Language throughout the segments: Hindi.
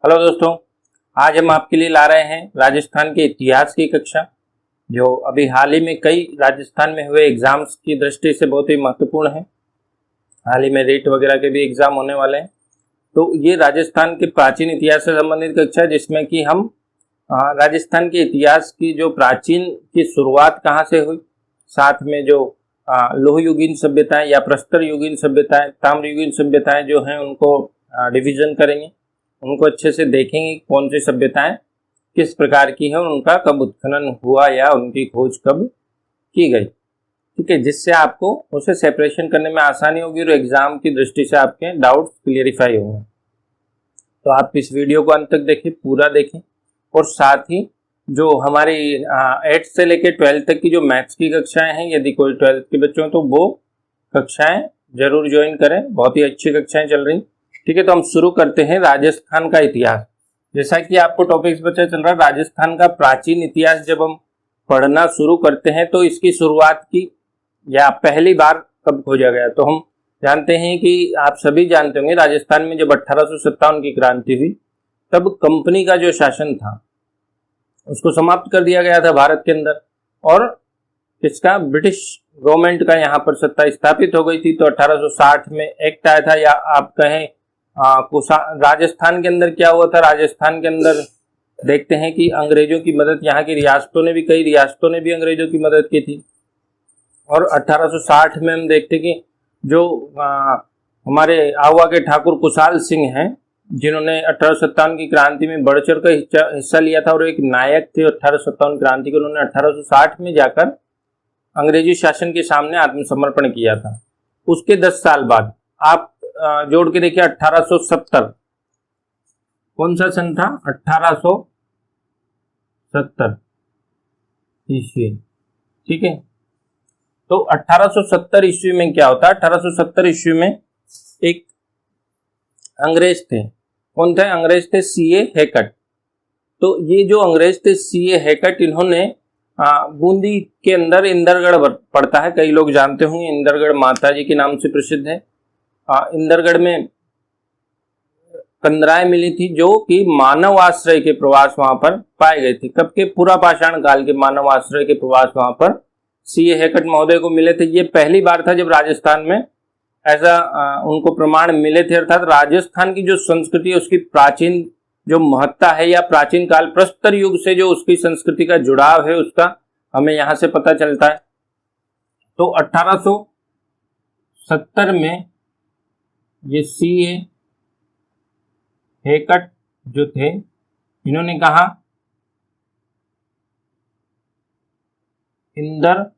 हेलो दोस्तों, आज हम आपके लिए ला रहे हैं राजस्थान के इतिहास की कक्षा, जो अभी हाल ही में कई राजस्थान में हुए एग्जाम्स की दृष्टि से बहुत ही महत्वपूर्ण है। हाल ही में रेट वगैरह के भी एग्जाम होने वाले हैं। तो ये राजस्थान के प्राचीन इतिहास से संबंधित कक्षा है, जिसमें कि हम राजस्थान के इतिहास की जो प्राचीन की शुरुआत कहाँ से हुई, साथ में जो लोह युगीन सभ्यताएं या प्रस्तर युगीन सभ्यताएं, ताम्र युगीन सभ्यताएं जो हैं उनको डिवीजन करेंगे, उनको अच्छे से देखेंगे कौन सी सभ्यताएं किस प्रकार की है, उनका कब उत्खनन हुआ या उनकी खोज कब की गई। ठीक है, जिससे आपको उसे सेपरेशन करने में आसानी होगी और एग्जाम की दृष्टि से आपके डाउट्स क्लियरिफाई होंगे। तो आप इस वीडियो को अंत तक देखें, पूरा देखें, और साथ ही जो हमारी 8th से लेकर 12th तक की जो मैथ्स की कक्षाएं हैं, यदि कोई 12th के बच्चे हो तो वो कक्षाएं जरूर ज्वाइन करें, बहुत ही अच्छी कक्षाएं चल रही। ठीक है, तो हम शुरू करते हैं राजस्थान का इतिहास। जैसा कि आपको टॉपिक्स पता चल रहा है, राजस्थान का प्राचीन इतिहास जब हम पढ़ना शुरू करते हैं तो इसकी शुरुआत की या पहली बार कब खोजा गया, तो हम जानते हैं कि आप सभी जानते होंगे राजस्थान में जब 1857 की क्रांति हुई तब कंपनी का जो शासन था उसको समाप्त कर दिया गया था भारत के अंदर, और इसका ब्रिटिश गवर्नमेंट का यहाँ पर सत्ता स्थापित हो गई थी। तो 1860 में एक्ट आया था, या आप कहें राजस्थान के अंदर क्या हुआ था। राजस्थान के अंदर देखते हैं कि अंग्रेजों की मदद यहाँ की रियासतों ने भी, कई रियासतों ने भी अंग्रेजों की मदद की थी। और 1860 में हम देखते कि जो हमारे आहुआ के ठाकुर कुशाल सिंह हैं, जिन्होंने 1857 की क्रांति में बढ़ चढ़ कर हिस्सा लिया था और एक नायक थे 1857 क्रांति के, उन्होंने 1860 में जाकर अंग्रेजी शासन के सामने आत्मसमर्पण किया था। उसके 10 साल बाद आप जोड़ के देखिए 1870, कौन सा सन था, 1870 ईस्वी। ठीक है, तो 1870 ईस्वी में क्या होता है, 1870 ईस्वी में एक अंग्रेज थे, कौन थे, अंग्रेज थे सीए हैकट। तो ये जो अंग्रेज थे सीए हैकट, इन्होंने बूंदी के अंदर इंदरगढ़ पड़ता है, कई लोग जानते होंगे, इंदरगढ़ माताजी के नाम से प्रसिद्ध है। इंदरगढ़ में कंदराएं मिली थी जो कि मानव आश्रय के प्रवास वहां पर पाए गए थे। कब के, पूरा पाषाण काल के मानव आश्रय के प्रवास वहां पर सीए हैकट महोदय को मिले थे। ये पहली बार था जब राजस्थान में ऐसा उनको प्रमाण मिले थे। अर्थात राजस्थान की जो संस्कृति है उसकी प्राचीन जो महत्ता है, या प्राचीन काल प्रस्तर युग से जो उसकी संस्कृति का जुड़ाव है, उसका हमें यहाँ से पता चलता है। तो 1870 में ये सीए हैकट जो थे, इन्होंने कहा इंदरगढ़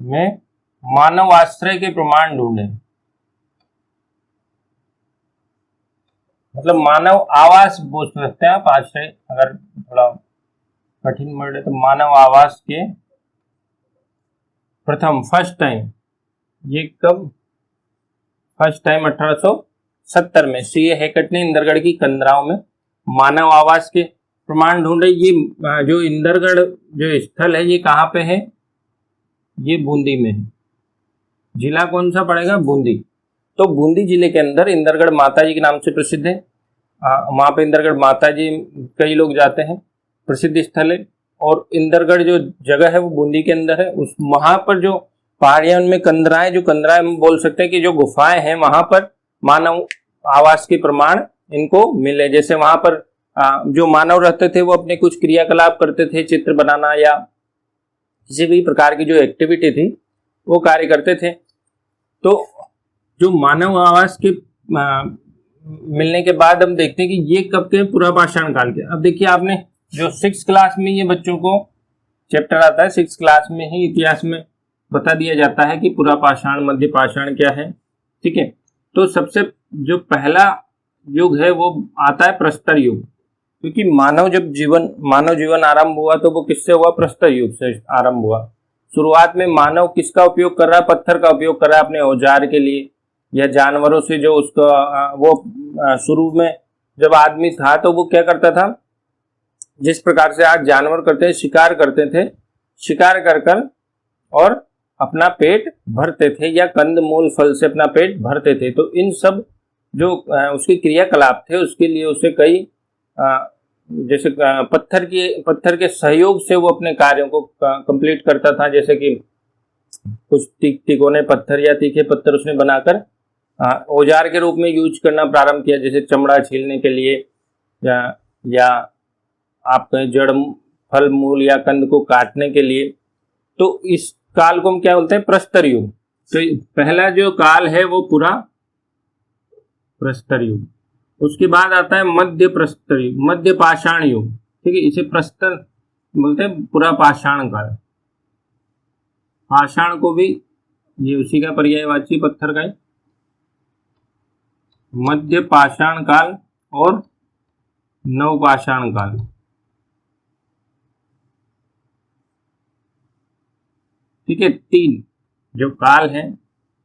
में मानव आश्रय के प्रमाण ढूंढे, मतलब मानव आवास बोल सकते हैं आप, आश्रय अगर थोड़ा कठिन वर्ड है तो मानव आवास के प्रथम फर्स्ट टाइम, ये कब, फर्स्ट टाइम 1870 में सीए हैकट ने इंदरगढ़ की कंदराओं में मानव आवास के प्रमाण ढूंढे। ये जो इंदरगढ़ जो स्थल है ये कहाँ पे है, ये बूंदी में है। जिला कौन सा पड़ेगा, बूंदी। तो बूंदी जिले के अंदर इंदरगढ़ माताजी के नाम से प्रसिद्ध है। वहाँ पे इंदरगढ़ माताजी कई लोग जाते हैं, प्रसिद्ध स्थल है। और इंदरगढ़ जो जगह है वो बूंदी के अंदर है। उस वहाँ पर जो पहाड़ियां, उनमें कंदराएं, जो कंदराएं हम बोल सकते हैं कि जो गुफाएं हैं, वहाँ पर मानव आवास के प्रमाण इनको मिले। जैसे वहाँ पर जो मानव रहते थे वो अपने कुछ क्रियाकलाप करते थे, चित्र बनाना या किसी भी प्रकार की जो एक्टिविटी थी वो कार्य करते थे। तो जो मानव आवास के मिलने के बाद हम देखते हैं कि ये कब के, पूरा पाषाण काल के। अब देखिए, आपने जो 6th क्लास में ये बच्चों को चैप्टर आता है, 6th क्लास में ही इतिहास में बता दिया जाता है कि पूरा पाषाण, मध्य पाषाण क्या है। ठीक है, तो सबसे जो पहला युग है वो आता है प्रस्तर युग, क्योंकि मानव जीवन आरंभ हुआ तो वो किससे हुआ, प्रस्तर युग से आरंभ हुआ। शुरुआत में मानव किसका उपयोग कर रहा है, पत्थर का उपयोग कर रहा है अपने औजार के लिए, या जानवरों से जो उसका वो शुरू में जब आदमी था तो वो क्या करता था, जिस प्रकार से आज जानवर करते हैं, शिकार करते थे, शिकार कर कर और अपना पेट भरते थे या कंद मूल फल से अपना पेट भरते थे। तो इन सब जो उसके क्रियाकलाप थे उसके लिए उसे कई जैसे पत्थर के सहयोग से वो अपने कार्यों को कंप्लीट करता था। जैसे कि कुछ तिकोने पत्थर या तीखे पत्थर उसने बनाकर औजार के रूप में यूज करना प्रारंभ किया, जैसे चमड़ा छीलने के लिए या आप जड़ फल मूल या कंद को काटने के लिए। तो इस काल को हम क्या बोलते हैं? प्रस्तर युग। तो पहला जो काल है वो पूरा प्रस्तर युग। उसके बाद आता है मध्य प्रस्तर युग, मध्य पाषाण युग। ठीक है, इसे प्रस्तर बोलते हैं, पूरा पाषाण काल। पाषाण को भी ये उसी का पर्यायवाची पत्थर का है। मध्य पाषाण काल और नवपाषाण काल। ठीक है, तीन जो काल है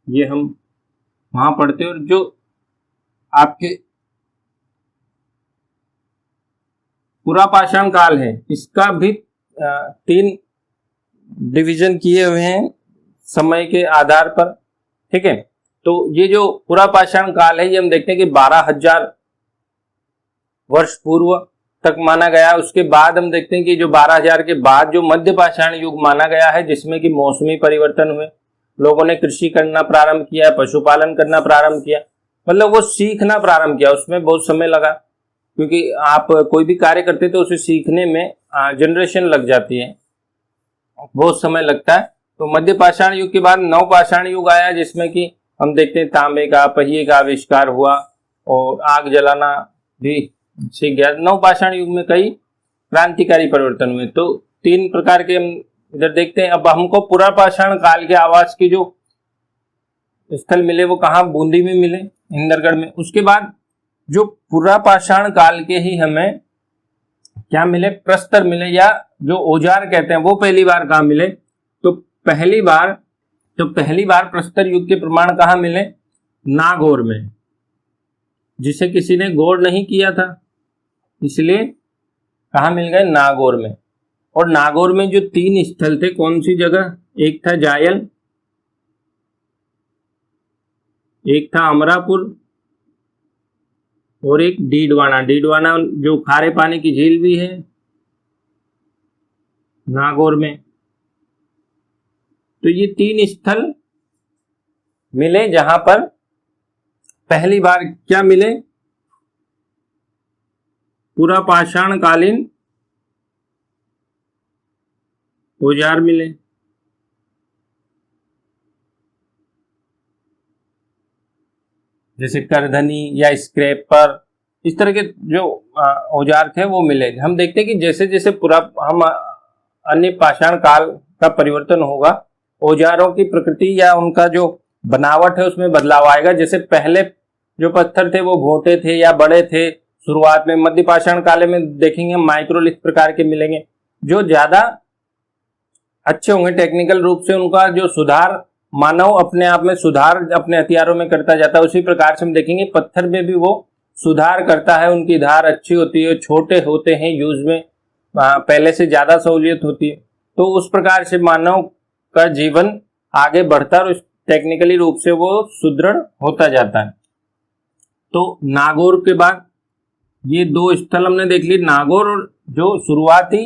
ये हम वहां पढ़ते हैं। और जो आपके पूरा पाषाण काल है इसका भी तीन डिवीजन किए हुए हैं समय के आधार पर। ठीक है, तो ये जो पूरा पाषाण काल है ये हम देखते हैं कि 12,000 वर्ष पूर्व तक माना गया। उसके बाद हम देखते हैं कि जो 12,000 के बाद जो मध्य पाषाण युग माना गया है, जिसमें कि मौसमी परिवर्तन हुए, लोगों ने कृषि करना प्रारंभ किया, पशुपालन करना प्रारंभ किया, मतलब वो सीखना प्रारंभ किया। उसमें बहुत समय लगा, क्योंकि आप कोई भी कार्य करते तो उसे सीखने में जनरेशन लग जाती है, बहुत समय लगता है। तो मध्य पाषाण युग के बाद नव पाषाण युग आया, जिसमें कि हम देखते हैं तांबे का पहिए का आविष्कार हुआ और आग जलाना भी सीख गया। नव पाषाण युग में कई क्रांतिकारी परिवर्तन हुए। तो तीन प्रकार के हम इधर देखते हैं। अब हमको पूरा पाषाण काल के आवास की जो स्थल मिले वो कहाँ? बूंदी में मिले, इंदरगढ़ में। उसके बाद जो पूरा पाषाण काल के ही हमें क्या मिले? प्रस्तर मिले, या जो औजार कहते हैं वो पहली बार कहाँ मिले? तो पहली बार प्रस्तर युग के प्रमाण कहाँ मिले? नागौर में, जिसे किसी ने गौर नहीं किया था, इसलिए कहाँ मिल गए? नागौर में। और नागौर में जो तीन स्थल थे, कौन सी जगह? एक था जायल, एक था अमरापुर और एक डीडवाना। डीडवाना जो खारे पानी की झील भी है नागौर में। तो ये तीन स्थल मिले जहां पर पहली बार क्या मिले? पूरा पाषाण कालीन औजार मिले। जैसे करधनी या स्क्रैपर, इस तरह के जो औजार थे वो मिले। हम देखते हैं कि जैसे जैसे पूरा हम अन्य पाषाण काल का परिवर्तन होगा, औजारों की प्रकृति या उनका जो बनावट है उसमें बदलाव आएगा। जैसे पहले जो पत्थर थे वो मोटे थे या बड़े थे शुरुआत में। मध्य पाषाण काल में देखेंगे माइक्रोलिथ प्रकार के मिलेंगे, जो ज्यादा अच्छे होंगे टेक्निकल रूप से। उनका जो सुधार मानव अपने आप में सुधार अपने हथियारों में करता जाता है, उसी प्रकार से हम देखेंगे पत्थर में भी वो सुधार करता है। उनकी धार अच्छी होती है, छोटे होते हैं, यूज में पहले से ज्यादा सहूलियत होती है। तो उस प्रकार से मानव का जीवन आगे बढ़ता है और टेक्निकली रूप से वो सुदृढ़ होता जाता है। तो नागौर के बाद ये दो स्थल हमने देख ली। नागौर जो शुरुआती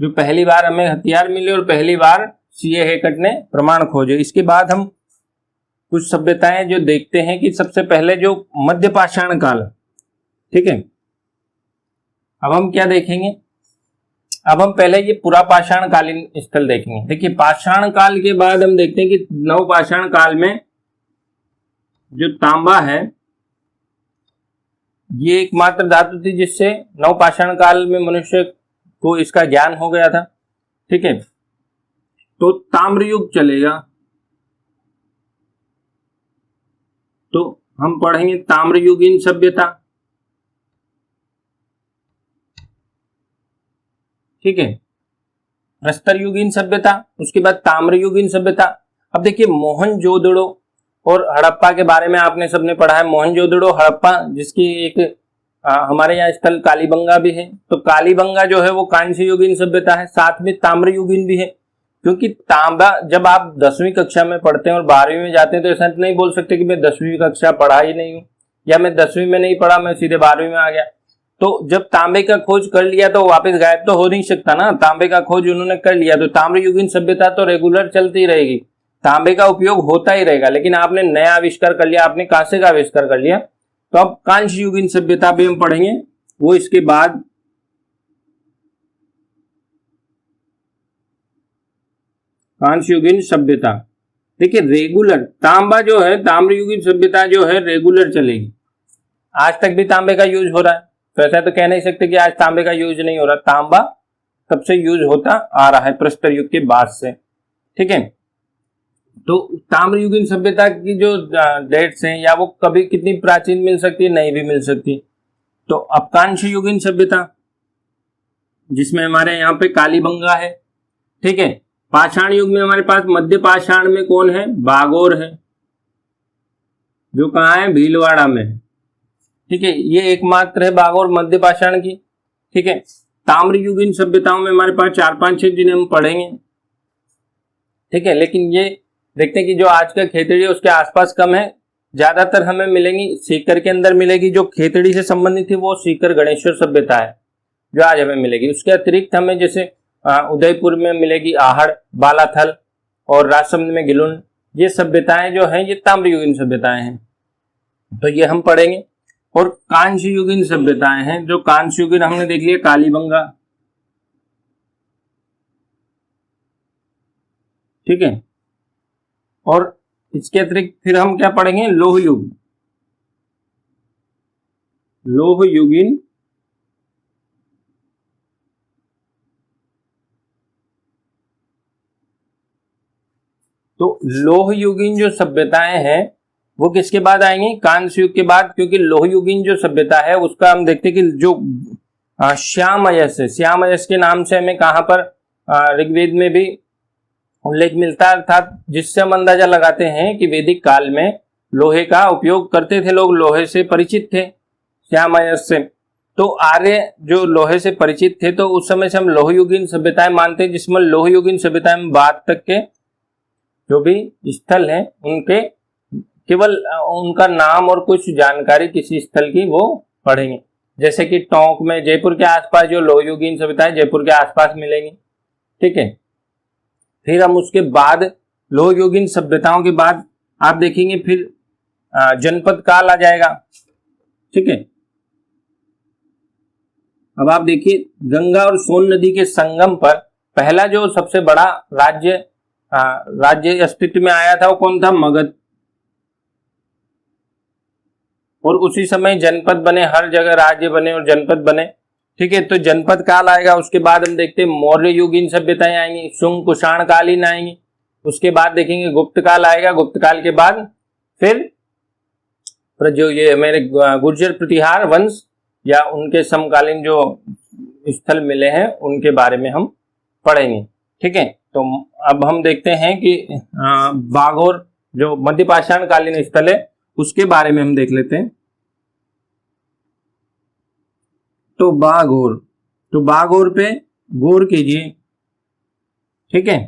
जो पहली बार हमें हथियार मिले और पहली बार सीए हेकट ने प्रमाण खोजे। इसके बाद हम कुछ सभ्यताएं जो देखते हैं कि सबसे पहले जो मध्य पाषाण काल, ठीक है। अब हम क्या देखेंगे? अब हम पहले ये पूरा पाषाण कालीन स्थल देखेंगे। देखिए, पाषाण काल के बाद हम देखते हैं कि नव पाषाण काल में जो तांबा है ये एकमात्र धातु थी जिससे नव पाषाण काल में मनुष्य को इसका ज्ञान हो गया था। ठीक है, तो ताम्र युग चलेगा। तो हम पढ़ेंगे ताम्र युगीन सभ्यता। ठीक है, प्रस्तर युगीन सभ्यता, उसके बाद ताम्र युगीन सभ्यता। अब देखिए, मोहनजोदड़ो और हड़प्पा के बारे में आपने सबने पढ़ा है। मोहनजोदड़ो हड़प्पा, जिसकी एक हमारे यहाँ स्थल कालीबंगा भी है। तो कालीबंगा जो है वो कांस्य युगीन सभ्यता है, साथ में ताम्र युगीन भी है। क्योंकि तांबा जब आप 10वीं कक्षा में पढ़ते हैं और 12वीं में जाते हैं तो ऐसा नहीं बोल सकते कि मैं 10वीं कक्षा पढ़ा ही नहीं हूँ, या मैं 10वीं में नहीं पढ़ा मैं सीधे 12वीं में आ गया। तो जब तांबे का खोज कर लिया तो वापस गायब तो हो नहीं सकता ना। तांबे का खोज उन्होंने कर लिया तो ताम्र युगीन सभ्यता तो रेगुलर चलती रहेगी, तांबे का उपयोग होता ही रहेगा। लेकिन आपने नया आविष्कार कर लिया, आपने कांसे का आविष्कार कर लिया, तो अब कांस्य युगीन सभ्यता भी हम पढ़ेंगे। वो इसके बाद कांस्य युगीन सभ्यता, देखिए रेगुलर तांबा जो है, ताम्र युगीन सभ्यता जो है रेगुलर चलेगी। आज तक भी तांबे का यूज हो रहा है, तो ऐसा तो कह नहीं सकते कि आज तांबे का यूज नहीं हो रहा। तांबा तब से यूज होता आ रहा है प्रस्तर युग के बाद से, ठीक है। तो ताम्र युगीन सभ्यता की जो डेट्स हैं या वो कभी कितनी प्राचीन मिल सकती है, नहीं भी मिल सकती। तो अब कांस्य युगीन सभ्यता जिसमें हमारे यहाँ पे कालीबंगा है, ठीक है। पाषाण युग में हमारे पास मध्य पाषाण में कौन है, बागोर है, जो कहाँ है, भीलवाड़ा में है, ठीक है। ये एकमात्र है बागोर मध्य पाषाण की, ठीक है। ताम्र युगीन सभ्यताओं में हमारे पास 4, 5, 6 जिन्हें हम पढ़ेंगे, ठीक है। लेकिन ये देखते हैं कि जो आज का खेतड़ी है उसके आसपास कम है, ज्यादातर हमें मिलेंगी सीकर के अंदर मिलेगी। जो खेतड़ी से संबंधित है वो सीकर गणेश्वर सभ्यता है जो आज हमें मिलेगी। उसके अतिरिक्त हमें जैसे उदयपुर में मिलेगी आहड़, बालाथल और राजसमंद में गिलुन। ये सभ्यताएं जो हैं ये ताम्र युगीन सभ्यताएं हैं, तो ये हम पढ़ेंगे। और कांस्य युगीन सभ्यताएं हैं, जो कांस्य युगीन हमने देख लिया कालीबंगा, ठीक है। और इसके अतिरिक्त फिर हम क्या पढ़ेंगे, लौह युग, लौह युगीन तो लौह युगीन जो सभ्यताएं हैं वो किसके बाद आएंगी, कांस्य युग के बाद। क्योंकि लौह युगीन जो सभ्यता है उसका हम देखते हैं कि जो श्याम अयस है, श्याम अयस के नाम से हमें कहाँ पर ऋग्वेद में भी उल्लेख मिलता है, अर्थात जिससे हम अंदाजा लगाते हैं कि वैदिक काल में लोहे का उपयोग करते थे लोग, लोहे से परिचित थे श्याम अयस से। तो आर्य जो लोहे से परिचित थे तो उस समय से हम लौह युगीन सभ्यताएं मानते हैं, जिसमें लौह युगीन सभ्यताएं बाद तक के जो भी स्थल हैं उनके केवल उनका नाम और कुछ जानकारी किसी स्थल की वो पढ़ेंगे। जैसे कि टोंक में जयपुर के आसपास जो लौह युगीन सभ्यताएं जयपुर के आसपास मिलेंगी, ठीक है। फिर हम उसके बाद लौह युगीन सभ्यताओं के बाद आप देखेंगे फिर जनपद काल आ जाएगा, ठीक है। अब आप देखिए गंगा और सोन नदी के संगम पर पहला जो सबसे बड़ा राज्य अस्तित्व में आया था वो कौन था, मगध। और उसी समय जनपद बने, हर जगह राज्य बने और जनपद बने, ठीक है। तो जनपद काल आएगा। उसके बाद हम देखते हैं मौर्य युगीन सभ्यताएं आएंगी, शुंग कुषाण कालीन आएंगी। उसके बाद देखेंगे गुप्त काल आएगा। गुप्त काल के बाद फिर जो ये मेरे गुर्जर प्रतिहार वंश या उनके समकालीन जो स्थल मिले हैं उनके बारे में हम पढ़ेंगे, ठीक है। तो अब हम देखते हैं कि बागोर जो मध्य पाषाण कालीन स्थल है उसके बारे में हम देख लेते हैं। तो बागोर पे गौर कीजिए, ठीक है।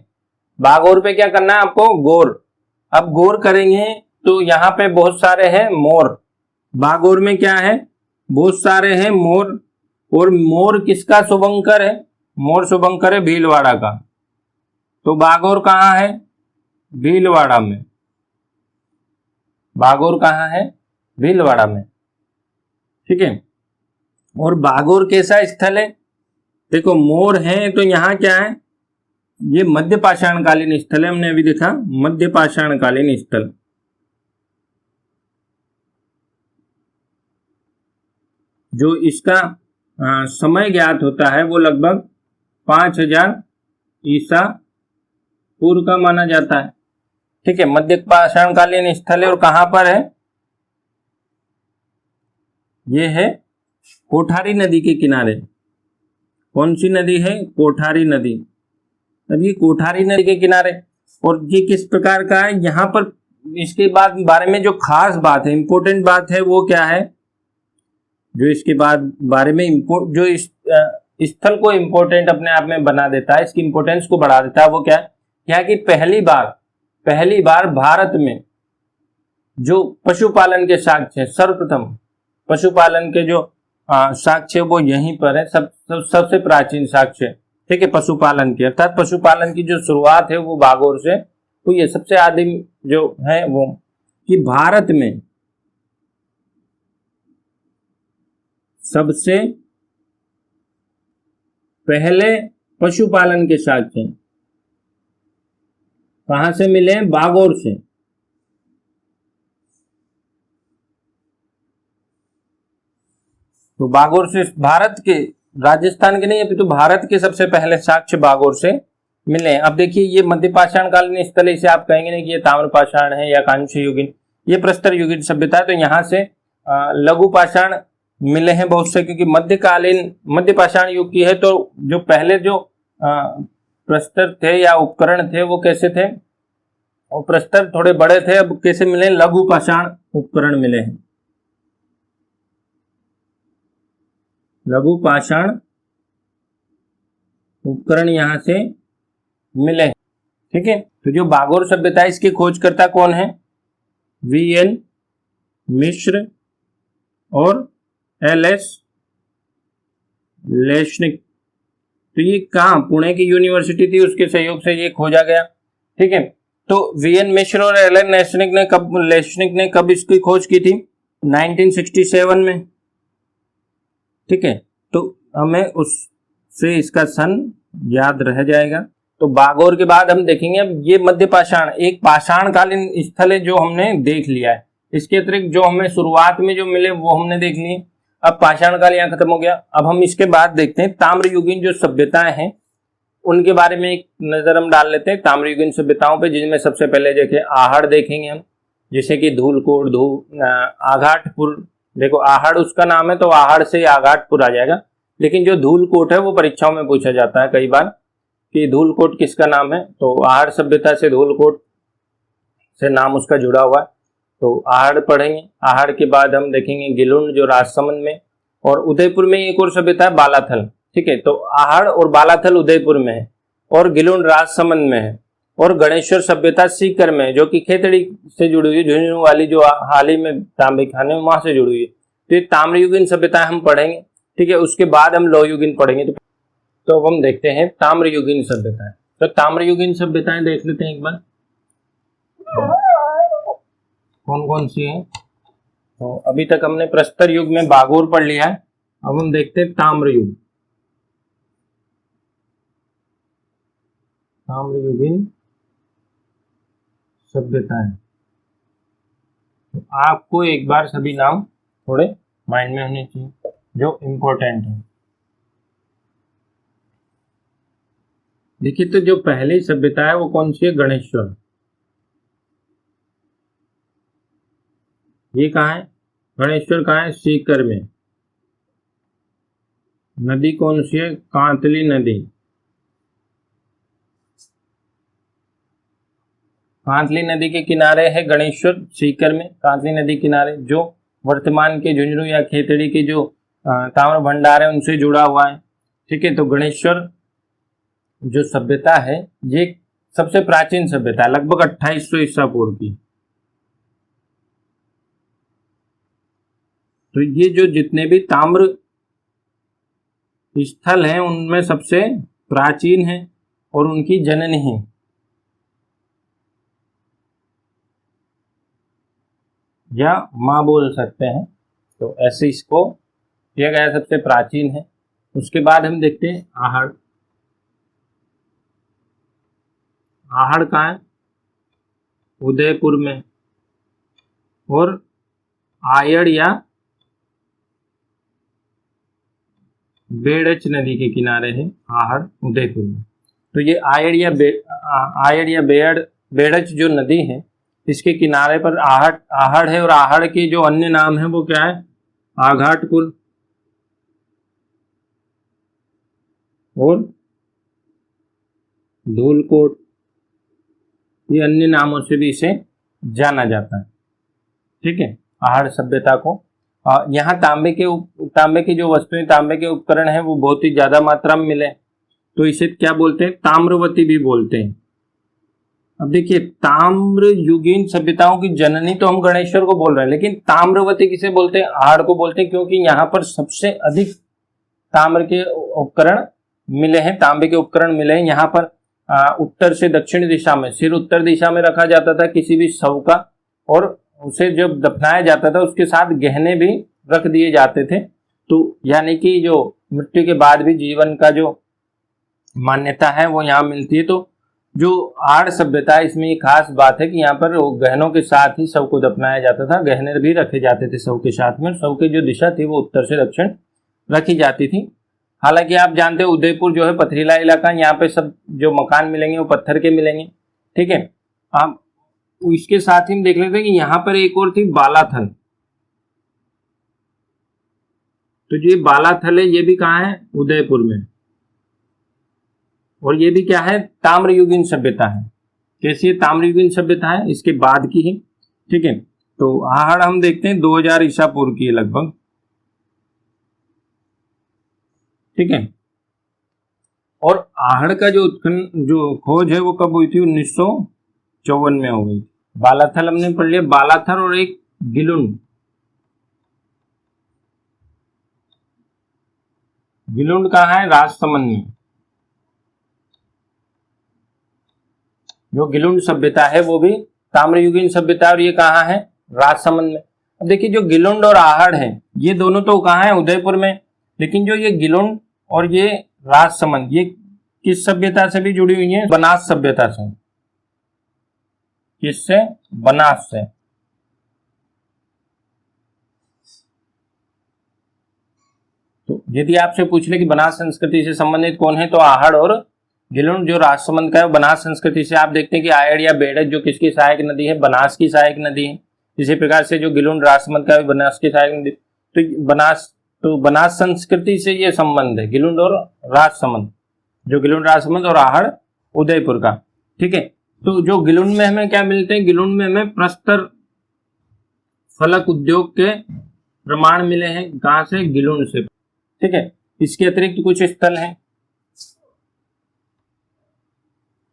बागोर पे क्या करना है आपको, गौर। अब गौर करेंगे तो यहाँ पे बहुत सारे हैं मोर। बागोर में क्या है, बहुत सारे हैं मोर। और मोर किसका शुभंकर है, मोर शुभंकर है भीलवाड़ा का। तो बागोर कहाँ है, भीलवाड़ा में। बागोर कहाँ है, भीलवाड़ा में, ठीक है। और बागोर कैसा स्थल है, देखो मोर है तो यहाँ क्या है, ये मध्य पाषाण कालीन स्थल है। हमने अभी देखा मध्य पाषाण कालीन स्थल। जो इसका समय ज्ञात होता है वो लगभग 5000 ईसा पूर्व का माना जाता है, ठीक है। मध्य पाषाण कालीन स्थल है और कहां पर है, ये है कोठारी नदी के किनारे। कौन सी नदी है, कोठारी नदी। अब ये कोठारी नदी के किनारे, और ये किस प्रकार का है, यहाँ पर इसके बाद बारे में जो खास बात है, इंपॉर्टेंट बात है वो क्या है, जो इसके बाद बारे में जो इस स्थल को इम्पोर्टेंट अपने आप में बना देता है, इसकी इम्पोर्टेंस को बढ़ा देता है, वो क्या है? क्या कि पहली बार भारत में जो पशुपालन के साक्ष्य, सर्वप्रथम पशुपालन के जो साक्ष्य वो यहीं पर है, सबसे प्राचीन साक्ष्य, ठीक है, पशुपालन की, अर्थात पशुपालन की जो शुरुआत है वो बागोर से हुई है। सबसे आदिम जो है वो कि भारत में सबसे पहले पशुपालन के साक्ष्य कहां से मिले? बागोर से। तो बागोर से, भारत के, राजस्थान के नहीं, अभी तो भारत के सबसे पहले साक्ष्य बागोर से मिले। अब देखिए ये मध्य पाषाण कालीन स्थल, इसे आप कहेंगे नहीं कि ये ताम्र पाषाण है या कांस्य युगीन, ये प्रस्तर युगीन सभ्यता है। तो यहाँ से लघु पाषाण मिले हैं बहुत से, क्योंकि मध्यकालीन मध्य पाषाण युग की है। तो जो पहले जो प्रस्तर थे या उपकरण थे वो कैसे थे? और प्रस्तर थोड़े बड़े थे। अब कैसे मिले? लघु पाषाण उपकरण मिले हैं, लघु पाषाण उपकरण यहां से मिले, ठीक है। तो जो बागोर सभ्यता है इसके खोजकर्ता कौन है? वीएन मिश्र और एलएस लेशनिक। तो ये कहाँ? पुणे की यूनिवर्सिटी थी, उसके सहयोग से ये खोजा गया, ठीक है। तो वीएन मिश्र और एलन लेशनिक ने कब इसकी खोज की थी? 1967 में, ठीक है। तो हमें उससे इसका सन याद रह जाएगा। तो बागोर के बाद हम देखेंगे, अब ये मध्य पाषाण एक पाषाण कालीन स्थल है जो हमने देख लिया है। इसके अतिरिक्त जो हमें शुरुआत में जो मिले वो हमने देख लिए। अब पाषाण काल यहाँ खत्म हो गया। अब हम इसके बाद देखते हैं ताम्रयुगीन जो सभ्यताएं हैं उनके बारे में एक नजर हम डाल लेते हैं, ताम्रयुगीन सभ्यताओं पे, जिनमें सबसे पहले देखें आहड़ देखेंगे हम, जैसे कि धूलकोट, आघाटपुर। देखो आहड़ उसका नाम है तो आहड़ से आघाटपुर आ जाएगा, लेकिन जो धूलकोट है वो परीक्षाओं में पूछा जाता है कई बार कि धूलकोट किसका नाम है। तो आहड़ सभ्यता से धूलकोट से नाम उसका जुड़ा हुआ है, तो आहड़ पढ़ेंगे। आहड़ के बाद हम देखेंगे गिलुंड जो राजसमंद में, और उदयपुर में एक और सभ्यता है बालाथल, ठीक है। तो आहड़ और बालाथल उदयपुर में है और गिलुंड राजसमंद में है, और गणेश्वर सभ्यता सीकर में है जो कि खेतड़ी से जुड़ी हुई, झुंझुनू वाली जो हाल ही में तांबे खाने में वहां से जुड़ी हुई है। तो ये ताम्रयुगीन सभ्यता हम पढ़ेंगे, ठीक है। उसके बाद हम लोहयुगीन पढ़ेंगे। तो अब हम देखते हैं ताम्रयुगीन सभ्यताएं। तो ताम्रयुगीन सभ्यताएं देख लेते हैं एक बार कौन कौन सी है। तो अभी तक हमने प्रस्तर युग में बागोर पढ़ लिया है, अब हम देखते हैं ताम्रयुग, ताम्रयुगीन सभ्यताएं। तो आपको एक बार सभी नाम थोड़े माइंड में होने चाहिए जो इम्पोर्टेंट है। देखिए तो जो पहली सभ्यता है वो कौन सी है? गणेश्वर। ये कहाँ है? गणेश्वर कहाँ है? सीकर में। नदी कौन सी है? कांतली नदी। कांतली नदी के किनारे है गणेश्वर, सीकर में। कांतली नदी किनारे जो वर्तमान के झुंझुनू या खेतड़ी के जो ताम्र भंडार है उनसे जुड़ा हुआ है, ठीक है। तो गणेश्वर जो सभ्यता है ये सबसे प्राचीन सभ्यता है, लगभग 2800 ईसा पूर्व की। तो ये जो जितने भी ताम्र स्थल हैं उनमें सबसे प्राचीन है और उनकी जननी है। या माँ बोल सकते हैं, तो ऐसे इसको किया गया, सबसे प्राचीन है। उसके बाद हम देखते हैं आहड़। आहड़ कहाँ है? उदयपुर में। और आयड़ या बेड़च नदी के किनारे है आहड़, उदयपुर में। तो ये आयड़ या बेड़च जो नदी है इसके किनारे पर आहड़ है, और आहड़ के जो अन्य नाम है वो क्या है? आघाटपुर और धूलकोट, ये अन्य नामों से भी इसे जाना जाता है, ठीक है, आहड़ सभ्यता को। यहाँ तांबे की जो वस्तुएं, तांबे के उपकरण हैं वो बहुत ही ज्यादा मात्रा में मिले, तो इसे क्या बोलते हैं, ताम्रवती भी बोलते हैं। अब देखिए, ताम्र युगीन सभ्यताओं की जननी तो हम गणेश्वर को बोल रहे हैं, लेकिन ताम्रवती किसे बोलते हैं, आहड़ को बोलते हैं, क्योंकि यहाँ पर सबसे अधिक ताम्र के उपकरण मिले हैं, तांबे के उपकरण मिले हैं। यहाँ पर उत्तर से दक्षिण दिशा में, सिर उत्तर दिशा में रखा जाता था किसी भी शव का, और उसे जब दफनाया जाता था उसके साथ गहने भी रख दिए जाते थे। तो यानी कि जो मृत्यु के बाद भी जीवन का जो मान्यता है वो यहाँ मिलती है। तो जो आड़ सभ्यता है, इसमें एक खास बात है कि यहाँ पर गहनों के साथ ही शव को दफनाया जाता था, गहने भी रखे जाते थे शव के साथ में। शव की जो दिशा थी वो उत्तर से दक्षिण रखी जाती थी। हालांकि आप जानते हो उदयपुर जो है पथरीला इलाका, यहाँ पे सब जो मकान मिलेंगे वो पत्थर के मिलेंगे, ठीक है। आप इसके साथ ही हम देख लेते हैं कि यहाँ पर एक और थी बालाथल। तो ये बालाथल है, ये भी कहाँ है, उदयपुर में, और ये भी क्या है, ताम्रयुगीन सभ्यता है। कैसी है, ताम्रयुगीन सभ्यता है, इसके बाद की है, ठीक है। तो आहड़ हम देखते हैं 2000 ईसा पूर्व की है लगभग, ठीक है। और आहड़ का जो खोज है वो कब हुई थी, 1954 में हो गई। बालाथल हमने पढ़ लिया, बालाथल और एक गिलुंड। गिलुंड कहाँ है, राजसमंद में। जो गिलुंड सभ्यता है वो भी ताम्रयुगीन सभ्यता, और ये कहाँ है, राजसमंद में। अब देखिए, जो गिलुंड और आहड़ है ये दोनों तो कहाँ है, उदयपुर में, लेकिन जो ये गिलुंड और ये राजसमंद, ये किस सभ्यता से भी जुड़ी हुई है, बनास सभ्यता से। किससे, बनास से। तो यदि आपसे पूछ ले कि बनास संस्कृति से संबंधित कौन है, तो आहड़ और गिलुंड जो राजसमंद का है बनास संस्कृति से। आप देखते हैं कि आयड़ या बेड़क जो किसकी सहायक नदी है, बनास की सहायक नदी है। इसी प्रकार से जो गिलुंड राजसमंद का है बनास की सहायक नदी। तो बनास संस्कृति से ये संबंध है, गिलुंड और राजसमंद, जो गिलुंड राजसमंद और आहड़ उदयपुर का, ठीक है। तो जो गिलुंड में हमें क्या मिलते हैं, गिलुंड में हमें प्रस्तर फलक उद्योग के प्रमाण मिले हैं, कहां से, गिलुंड से, ठीक है। इसके अतिरिक्त कुछ स्थल हैं,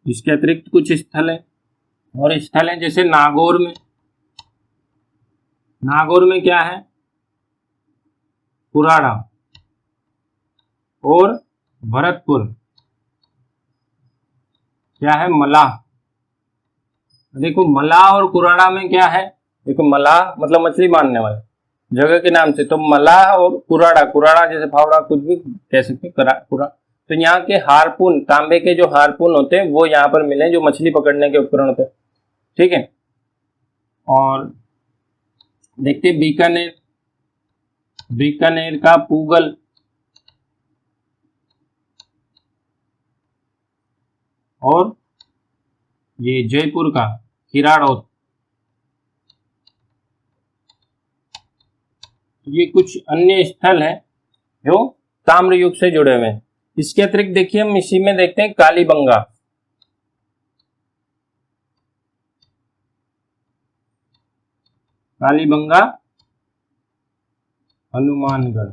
इसके अतिरिक्त कुछ स्थल है, और स्थल है जैसे नागौर में। नागौर में क्या है, कुराड़ा, और भरतपुर क्या है, मलाह। देखो मलाह और कुराड़ा में क्या है, देखो मलाह मतलब मछली मारने वाले जगह के नाम से, तो मलाह और कुराड़ा, कुराड़ा जैसे फावड़ा कुछ भी कह सकते कुरा। तो यहाँ के हारपून, तांबे के जो हारपून होते हैं वो यहाँ पर मिले, जो मछली पकड़ने के उपकरण होते हैं, ठीक है। और देखते बीकानेर, बीकानेर का पूगल, और ये जयपुर का किराड़ौत। ये कुछ अन्य स्थल हैं जो ताम्र युग से जुड़े हुए हैं। इसके अतिरिक्त देखिए हम इसी में देखते हैं कालीबंगा। कालीबंगा हनुमानगढ़।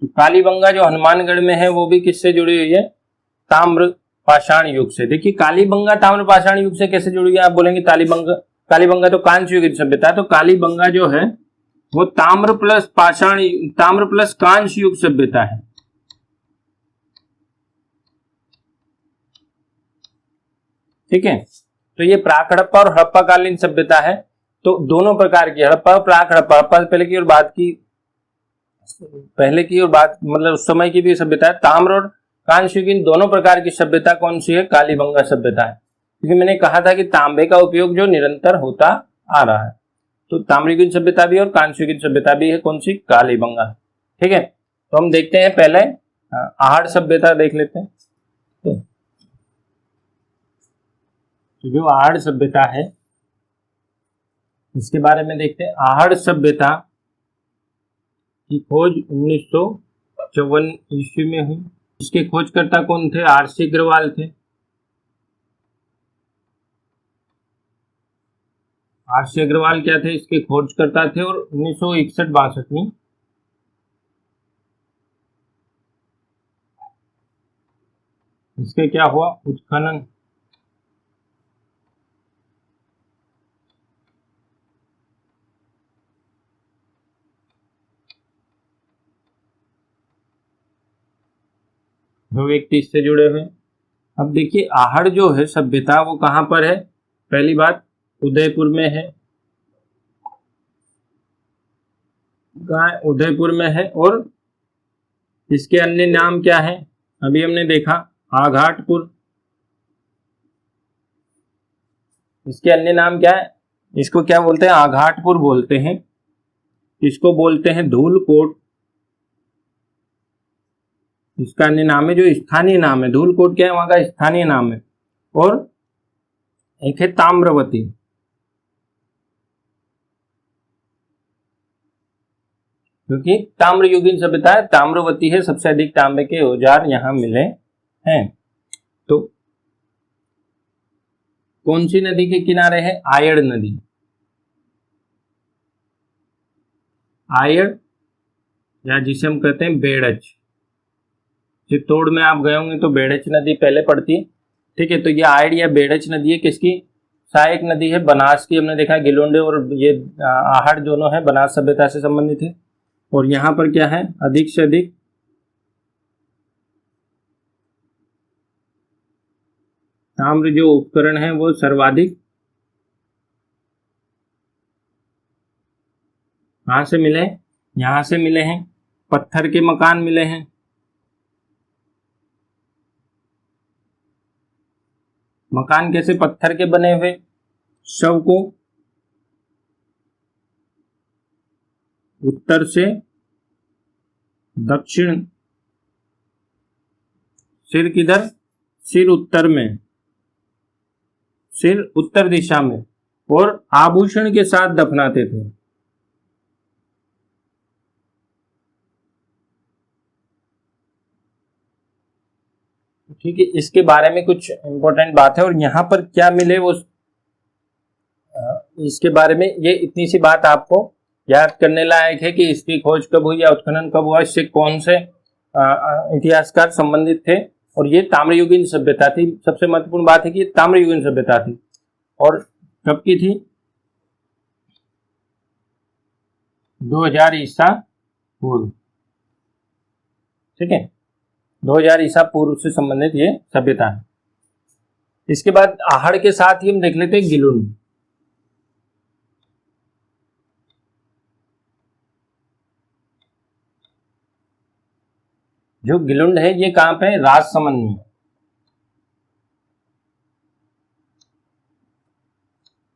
तो कालीबंगा जो हनुमानगढ़ में है वो भी किससे जुड़ी हुई है, ताम्र पाषाण युग से। देखिए कालीबंगा ताम्र पाषाण युग से कैसे जुड़ी है, आप बोलेंगे कालीबंगा तो कांस्य युग की सभ्यता है। तो कालीबंगा जो है वो ताम्र प्लस कांस्य युग सभ्यता है, ठीक है। तो ये प्राक हड़प्पा और हड़प्पा कालीन सभ्यता है। तो दोनों प्रकार की, हड़प्पा और प्राक हड़प्पा, हड़प्पा पहले की और बाद मतलब उस समय की भी सभ्यता है। ताम्र और कांस्य युग, इन दोनों प्रकार की सभ्यता कौन सी है, कालीबंगा सभ्यता है। क्योंकि मैंने कहा था कि तांबे का उपयोग जो निरंतर होता आ रहा है, तो ताम्रयुगीन सभ्यता भी और कांस्ययुगीन सभ्यता भी है, कौन सी, कालीबंगा, ठीक है। तो हम देखते हैं पहले आहड़ सभ्यता देख लेते हैं। तो जो आहड़ सभ्यता है इसके बारे में देखते हैं। आहड़ सभ्यता की खोज 1954 ईस्वी में हुई। इसके खोजकर्ता कौन थे, आरसी अग्रवाल थे। आरसी अग्रवाल क्या थे, इसके खोजकर्ता थे। और 1961-62 में इसके क्या हुआ, उत्खनन। दो व्यक्ति इससे जुड़े हुए। अब देखिए आहड़ जो है सभ्यता वो कहाँ पर है, पहली बात उदयपुर में है। उदयपुर में है। और इसके अन्य नाम क्या है, अभी हमने देखा आघाटपुर। इसके अन्य नाम क्या है, इसको क्या बोलते हैं, आघाटपुर बोलते हैं। इसको बोलते हैं धूलकोट। इसका अन्य नाम है, जो स्थानीय नाम है धूलकोट क्या है, वहां का स्थानीय नाम है। और एक है ताम्रवती। क्योंकि ताम्रयुगीन सभ्यता है, ताम्रवती है, सबसे अधिक तांबे के औजार यहां मिले हैं। तो कौन सी नदी के किनारे है, आयड़ नदी। आयड़ या जिसे हम कहते हैं बेड़च। चित्तौड़ में आप गए होंगे तो बेड़च नदी पहले पड़ती है, ठीक है। तो ये आयड़ या बेड़च नदी है किसकी, सहायक नदी है बनास की। हमने देखा गिलोंडे और ये आहड़ दोनों है बनास सभ्यता से संबंधित है। और यहाँ पर क्या है, अधिक से अधिक ताम्र जो उपकरण है वो सर्वाधिक कहाँ से मिले, यहाँ से मिले हैं। पत्थर के मकान मिले हैं। मकान कैसे, पत्थर के बने हुए। शव को उत्तर से दक्षिण, सिर किधर, सिर उत्तर में, सिर उत्तर दिशा में। और आभूषण के साथ दफनाते थे। ठीक है, इसके बारे में कुछ इंपॉर्टेंट बात है। और यहाँ पर क्या मिले वो इसके बारे में, ये इतनी सी बात आपको याद करने लायक है कि इसकी खोज कब हुई या उत्खनन कब हुआ, इससे कौन से इतिहासकार संबंधित थे। और ये ताम्रयुगीन सभ्यता थी। सबसे महत्वपूर्ण बात है कि ये ताम्रयुगीन सभ्यता थी। और कब की थी, 2000 ईसा पूर्व, ठीक है। 2000 ईसा पूर्व से संबंधित ये सभ्यता है। इसके बाद आहड़ के साथ ही हम देख लेते हैं गिलुंड। जो गिलुंड है ये कहां पे है, राजसमंद में,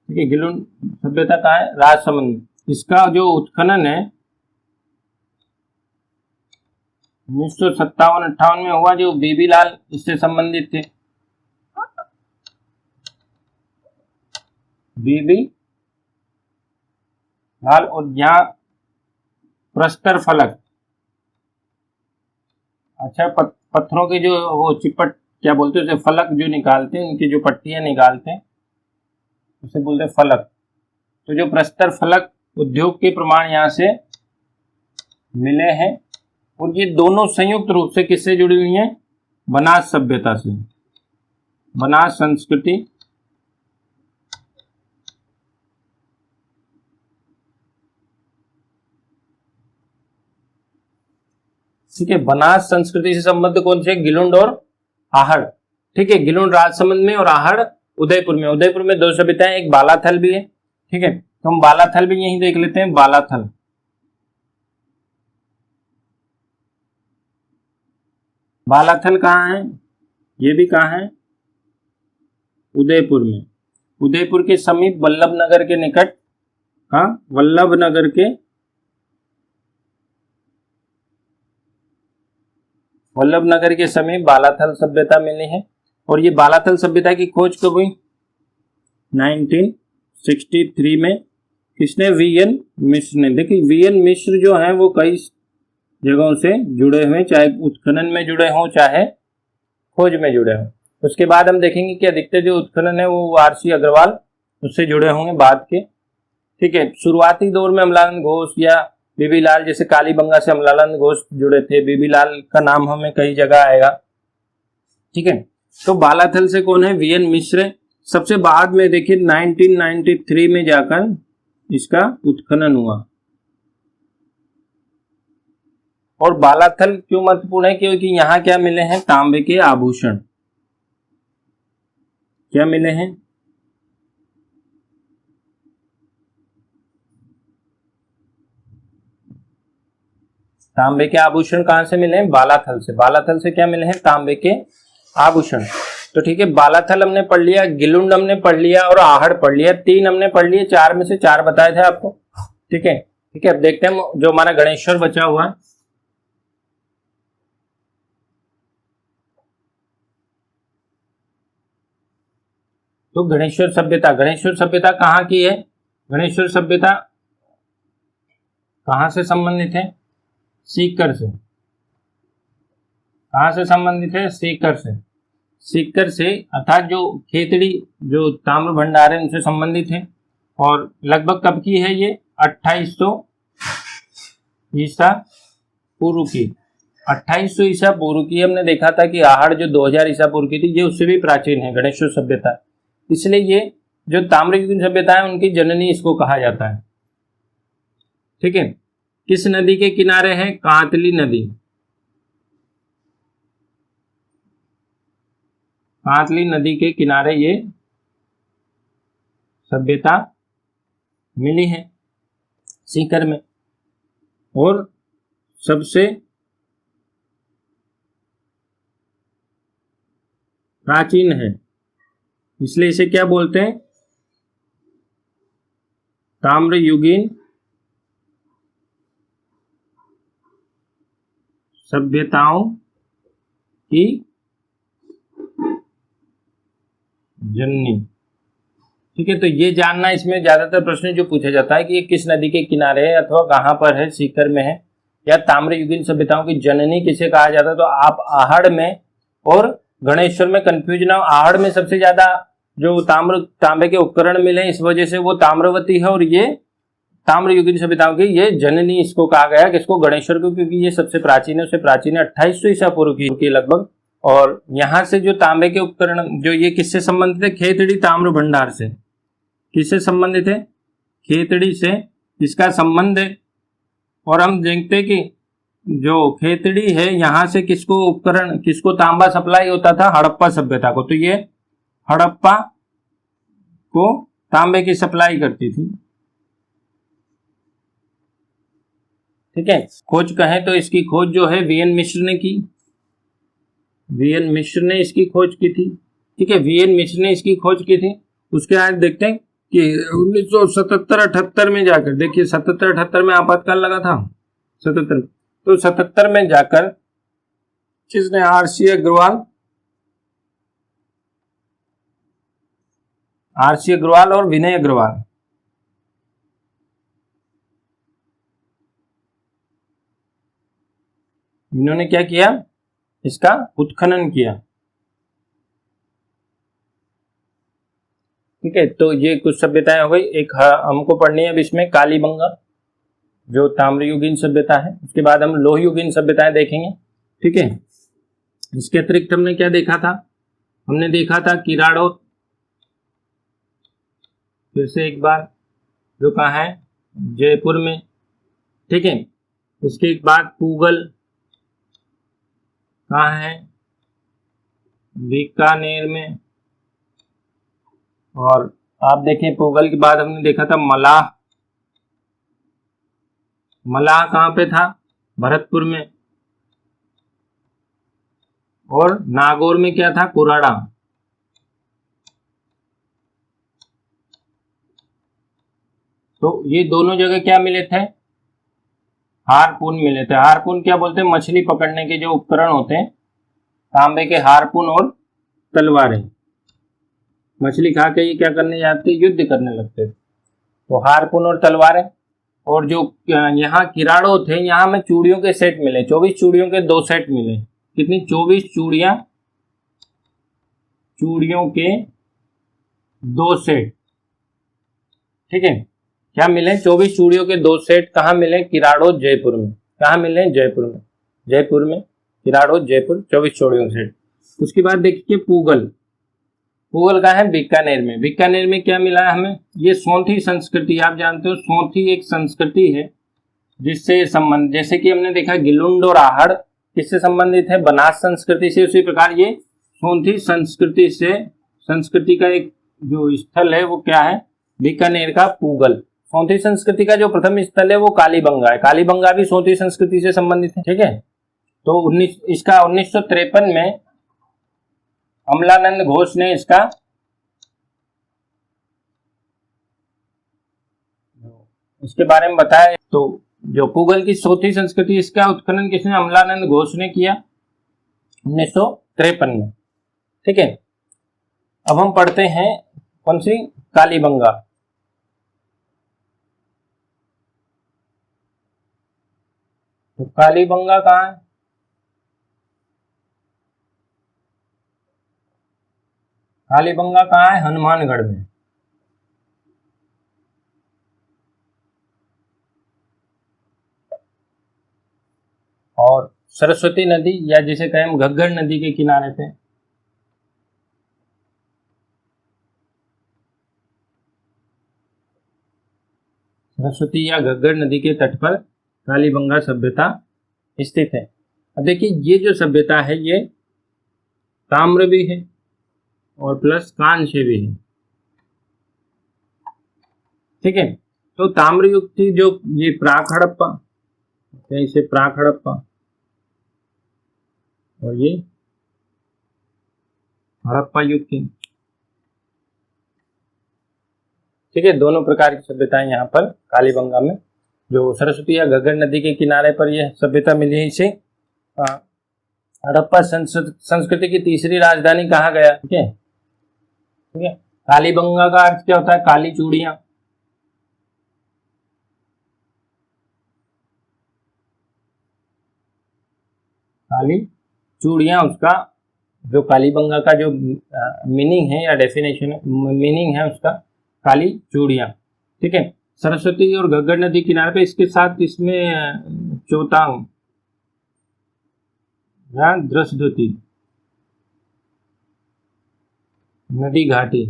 ठीक है। गिलुंड सभ्यता कहां है, राजसमंद में। इसका जो उत्खनन है 1957-58 में हुआ, जो बेबीलाल इससे संबंधित थे। बेबी लाल। और यहाँ प्रस्तर फलक, अच्छा पत्थरों के जो वो चिपट क्या बोलते हैं उसे, फलक जो निकालते हैं, उनकी जो पट्टियां निकालते हैं उसे बोलते हैं फलक। तो जो प्रस्तर फलक उद्योग के प्रमाण यहाँ से मिले हैं। और ये दोनों संयुक्त रूप से किससे जुड़ी हुई हैं, बनास सभ्यता से, बनास संस्कृति। ठीक है, बनास संस्कृति से संबद्ध कौन से, गिलुंड और आहड़, ठीक है। गिलुंड राजसमंद में और आहड़ उदयपुर में। उदयपुर में दो सभ्यताएं, एक बालाथल भी है, ठीक है। तो हम बालाथल भी यहीं देख लेते हैं, बालाथल। बालाथल कहाँ है, ये भी कहाँ है, उदयपुर में। उदयपुर के समीप वल्लभनगर के निकट, हाँ वल्लभनगर के, वल्लभनगर के समीप बालाथल सभ्यता मिली है। और ये बालाथल सभ्यता की खोज कब हुई, 1963 में। किसने, वीएन मिश्र ने। देखिए वीएन मिश्र जो है वो कई जगहों से जुड़े हुए, चाहे उत्खनन में जुड़े हों चाहे खोज में जुड़े हों। उसके बाद हम देखेंगे कि अधिकतर जो उत्खनन है वो आरसी अग्रवाल उससे जुड़े होंगे बाद के ठीक है। शुरुआती दौर में अमलानंद घोष या बीबीलाल, जैसे कालीबंगा से अमलानंद घोष जुड़े थे, बीबीलाल का नाम हमें कई जगह आएगा, ठीक है। तो बालाथल से कौन है? वीएन मिश्र। सबसे बाद में देखिए 1993 में जाकर इसका उत्खनन हुआ। और बालाथल क्यों महत्वपूर्ण है? क्योंकि यहाँ क्या मिले हैं? तांबे के आभूषण। क्या मिले हैं? तांबे के आभूषण कहां से मिले हैं? बालाथल से। बालाथल से क्या मिले हैं? तांबे के आभूषण। तो ठीक है, बालाथल हमने पढ़ लिया, गिलुंड हमने पढ़ लिया और आहड़ पढ़ लिया। 3 हमने पढ़ लिए, 4 में से 4 बताए थे आपको, ठीक है। ठीक है, अब देखते हैं जो हमारा गणेश्वर बचा हुआ है। तो गणेश्वर सभ्यता, गणेश्वर सभ्यता कहाँ की है? गणेश्वर सभ्यता कहां से संबंधित है? सीकर से। कहां से संबंधित है? सीकर से। सीकर से, अर्थात जो खेतड़ी, जो ताम्र भंडार है, उनसे संबंधित है। और लगभग कब की है ये? 2800 ईसा पूर्व की। 2800 ईसा पूर्व की। हमने देखा था कि आहड़ जो 2000 ईसा पूर्व की थी, ये उससे भी प्राचीन है गणेश्वर सभ्यता। इसलिए ये जो ताम्रयुगीन सभ्यता है, उनकी जननी इसको कहा जाता है, ठीक है। किस नदी के किनारे है? कांतली नदी। कांतली नदी के किनारे ये सभ्यता मिली है, सीकर में। और सबसे प्राचीन है, इसलिए इसे क्या बोलते हैं? ताम्रयुगीन सभ्यताओं की जननी, ठीक है। तो ये जानना, इसमें ज्यादातर प्रश्न जो पूछा जाता है कि ये किस नदी के किनारे है अथवा कहाँ पर है, सीकर में है, या ताम्रयुगीन सभ्यताओं की जननी किसे कहा जाता है। तो आप आहड़ में और गणेश्वर में कंफ्यूज ना हो। आहड़ में सबसे ज्यादा जो तांबे के उपकरण मिले, इस वजह से वो ताम्रवती है, और ये ताम्रयुगीन सभ्यताओं की ये जननी इसको कहा गया, किसको? गणेश्वर को, क्योंकि ये सबसे प्राचीन है। उससे प्राचीन है 2800 ईसा पूर्व की लगभग। और यहाँ से जो तांबे के उपकरण, जो ये किससे संबंधित है? खेतड़ी ताम्र भंडार से। किससे संबंधित है? खेतड़ी से इसका संबंध है। और हम देखते हैं कि जो खेतड़ी है, यहाँ से किसको उपकरण, किसको तांबा सप्लाई होता था? हड़प्पा सभ्यता को। तो ये हड़प्पा को तांबे की सप्लाई करती थी, ठीक है। खोज कहें तो इसकी खोज जो है वीएन मिश्र ने की। वीएन मिश्र ने इसकी खोज की थी, ठीक है। वीएन मिश्र ने इसकी खोज की थी। उसके बाद देखते हैं कि 1977-78 में जाकर, देखिए 77-78 में आपातकाल लगा था, 77। तो 77 में जाकर किसने? आरसी अग्रवाल और विनय अग्रवाल, इन्होंने क्या किया? इसका उत्खनन किया, ठीक है। तो ये कुछ सभ्यताएं हो गई। एक हमको पढ़नी है अब इसमें कालीबंगा, जो ताम्रयुगीन सभ्यता है। उसके बाद हम लोहयुगीन सभ्यताएं देखेंगे, ठीक है। इसके अतिरिक्त हमने क्या देखा था? हमने देखा था किराड़ो, फिर से एक बार, जो कहाँ है? जयपुर में, ठीक है। उसके बाद पूगल कहाँ है? बीकानेर में। और आप देखें, पूगल के बाद हमने देखा था मलाह। मलाह कहाँ पे था? भरतपुर में। और नागौर में क्या था? कुराड़ा। तो ये दोनों जगह क्या मिले थे? हारपून मिले थे। हारपून क्या बोलते हैं? मछली पकड़ने के जो उपकरण होते हैं, तांबे के हारपून और तलवारें। मछली खा के ये क्या करने जाते? युद्ध करने लगते थे। तो हारपून और तलवारें। और जो यहाँ किराड़ो थे, यहाँ में चूड़ियों के सेट मिले, 24 चूड़ियों के 2 सेट मिले। कितनी? 24 चूड़ियों के 2 सेट, ठीक है। क्या मिले? 24 चूड़ियों के 2 सेट कहाँ मिले? किराड़ों जयपुर में। कहाँ मिले? जयपुर में। जयपुर में किराड़ों जयपुर 24 चूड़ियों के सेट। उसके बाद देखिए पूगल। पूगल कहाँ है? बीकानेर में। बीकानेर में क्या मिला है हमें? ये सोंधी संस्कृति, आप जानते हो सोंधी एक संस्कृति है जिससे संबंध, जैसे कि हमने देखा गिलुंड और आहड़ किससे संबंधित है? बनास संस्कृति से। उसी प्रकार ये सोंधी संस्कृति से, संस्कृति का एक जो स्थल है वो क्या है? बीकानेर का पूगल। सोंधी संस्कृति का जो प्रथम स्थल है वो कालीबंगा है। कालीबंगा भी सोंधी संस्कृति से संबंधित है, ठीक है। तो 1953 में अमलानंद घोष ने इसका इसके बारे में बताया। तो जो पूगल की सोंधी संस्कृति, इसका उत्खनन किसने? अमलानंद घोष ने किया 1953 में, ठीक है। अब हम पढ़ते हैं कौन सी? कालीबंगा। तो कालीबंगा कहाँ है? कालीबंगा कहाँ है? हनुमानगढ़ में। और सरस्वती नदी या जिसे कहें हम घग्गर नदी के किनारे पे, सरस्वती या घग्गर नदी के तट पर कालीबंगा सभ्यता स्थित है। अब देखिए ये जो सभ्यता है ये ताम्र भी है और प्लस कांस्य भी है, ठीक है। तो ताम्र युग थी जो ये प्राक हड़प्पा, इसे प्राक हड़प्पा, और ये हड़प्पा युग की, ठीक है। दोनों प्रकार की सभ्यताएं यहाँ पर कालीबंगा में, जो सरस्वती या घग्गर नदी के किनारे पर यह सभ्यता मिली है, इसे हड़प्पा संस्कृति की तीसरी राजधानी कहा गया, ठीक है, ठीक है। कालीबंगा का अर्थ क्या होता है? काली चूड़ियां। काली चूड़ियां, उसका जो कालीबंगा का जो मीनिंग है या डेफिनेशन है, मीनिंग है उसका काली चूड़ियां, ठीक है। सरस्वती और घग्गर नदी किनारे पे, इसके साथ इसमें चौतांग या द्रष्टद्युति नदी घाटी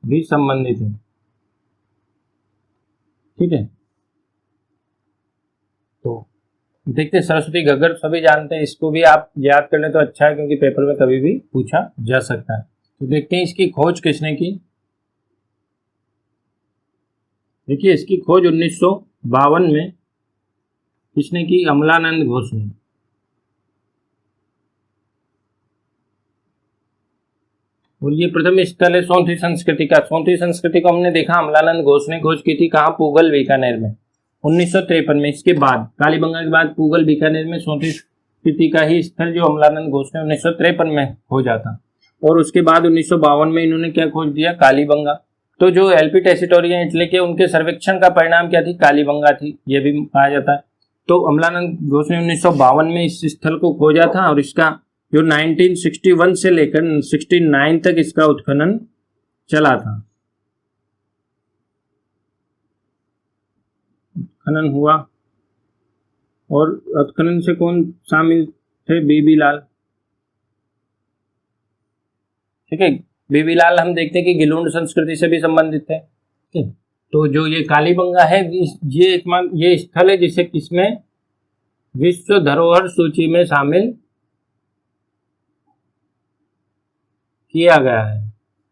भी संबंधित है, ठीक है। तो देखते सरस्वती घग्गर सभी जानते हैं, इसको भी आप याद कर लें तो अच्छा है क्योंकि पेपर में कभी भी पूछा जा सकता है। तो देखते हैं इसकी खोज किसने की। देखिए इसकी खोज 1952 में किसने की? अमलानंद घोष ने। और ये प्रथम स्थल है सोंधी संस्कृति का। सोंधी संस्कृति को हमने देखा अमलानंद घोष ने खोज की थी कहाँ? पूगल बीकानेर में 1953 में। इसके बाद कालीबंगा के बाद पूगल बीकानेर में सोंधी संस्कृति का ही स्थल जो अमलानंद घोष ने 1953 में खोजा था। और उसके बाद 1952 में इन्होंने क्या खोज दिया? कालीबंगा। तो जो एलपी टेसिटोरिया इटली के उनके सर्वेक्षण का परिणाम क्या थी? कालीबंगा थी, यह भी कहा जाता है। तो अमलानंद घोष ने 1952 में इस स्थल को खोजा था और इसका जो 1961 से लेकर 69 तक इसका उत्खनन चला था, उत्खनन हुआ। और उत्खनन से कौन शामिल थे? बीबी लाल, ठीक है। बीबी लाल हम देखते हैं कि गिलुंड संस्कृति से भी संबंधित है, ठीक है। तो जो ये कालीबंगा है ये स्थल है जिसे किसमें विश्व धरोहर सूची में शामिल किया गया है,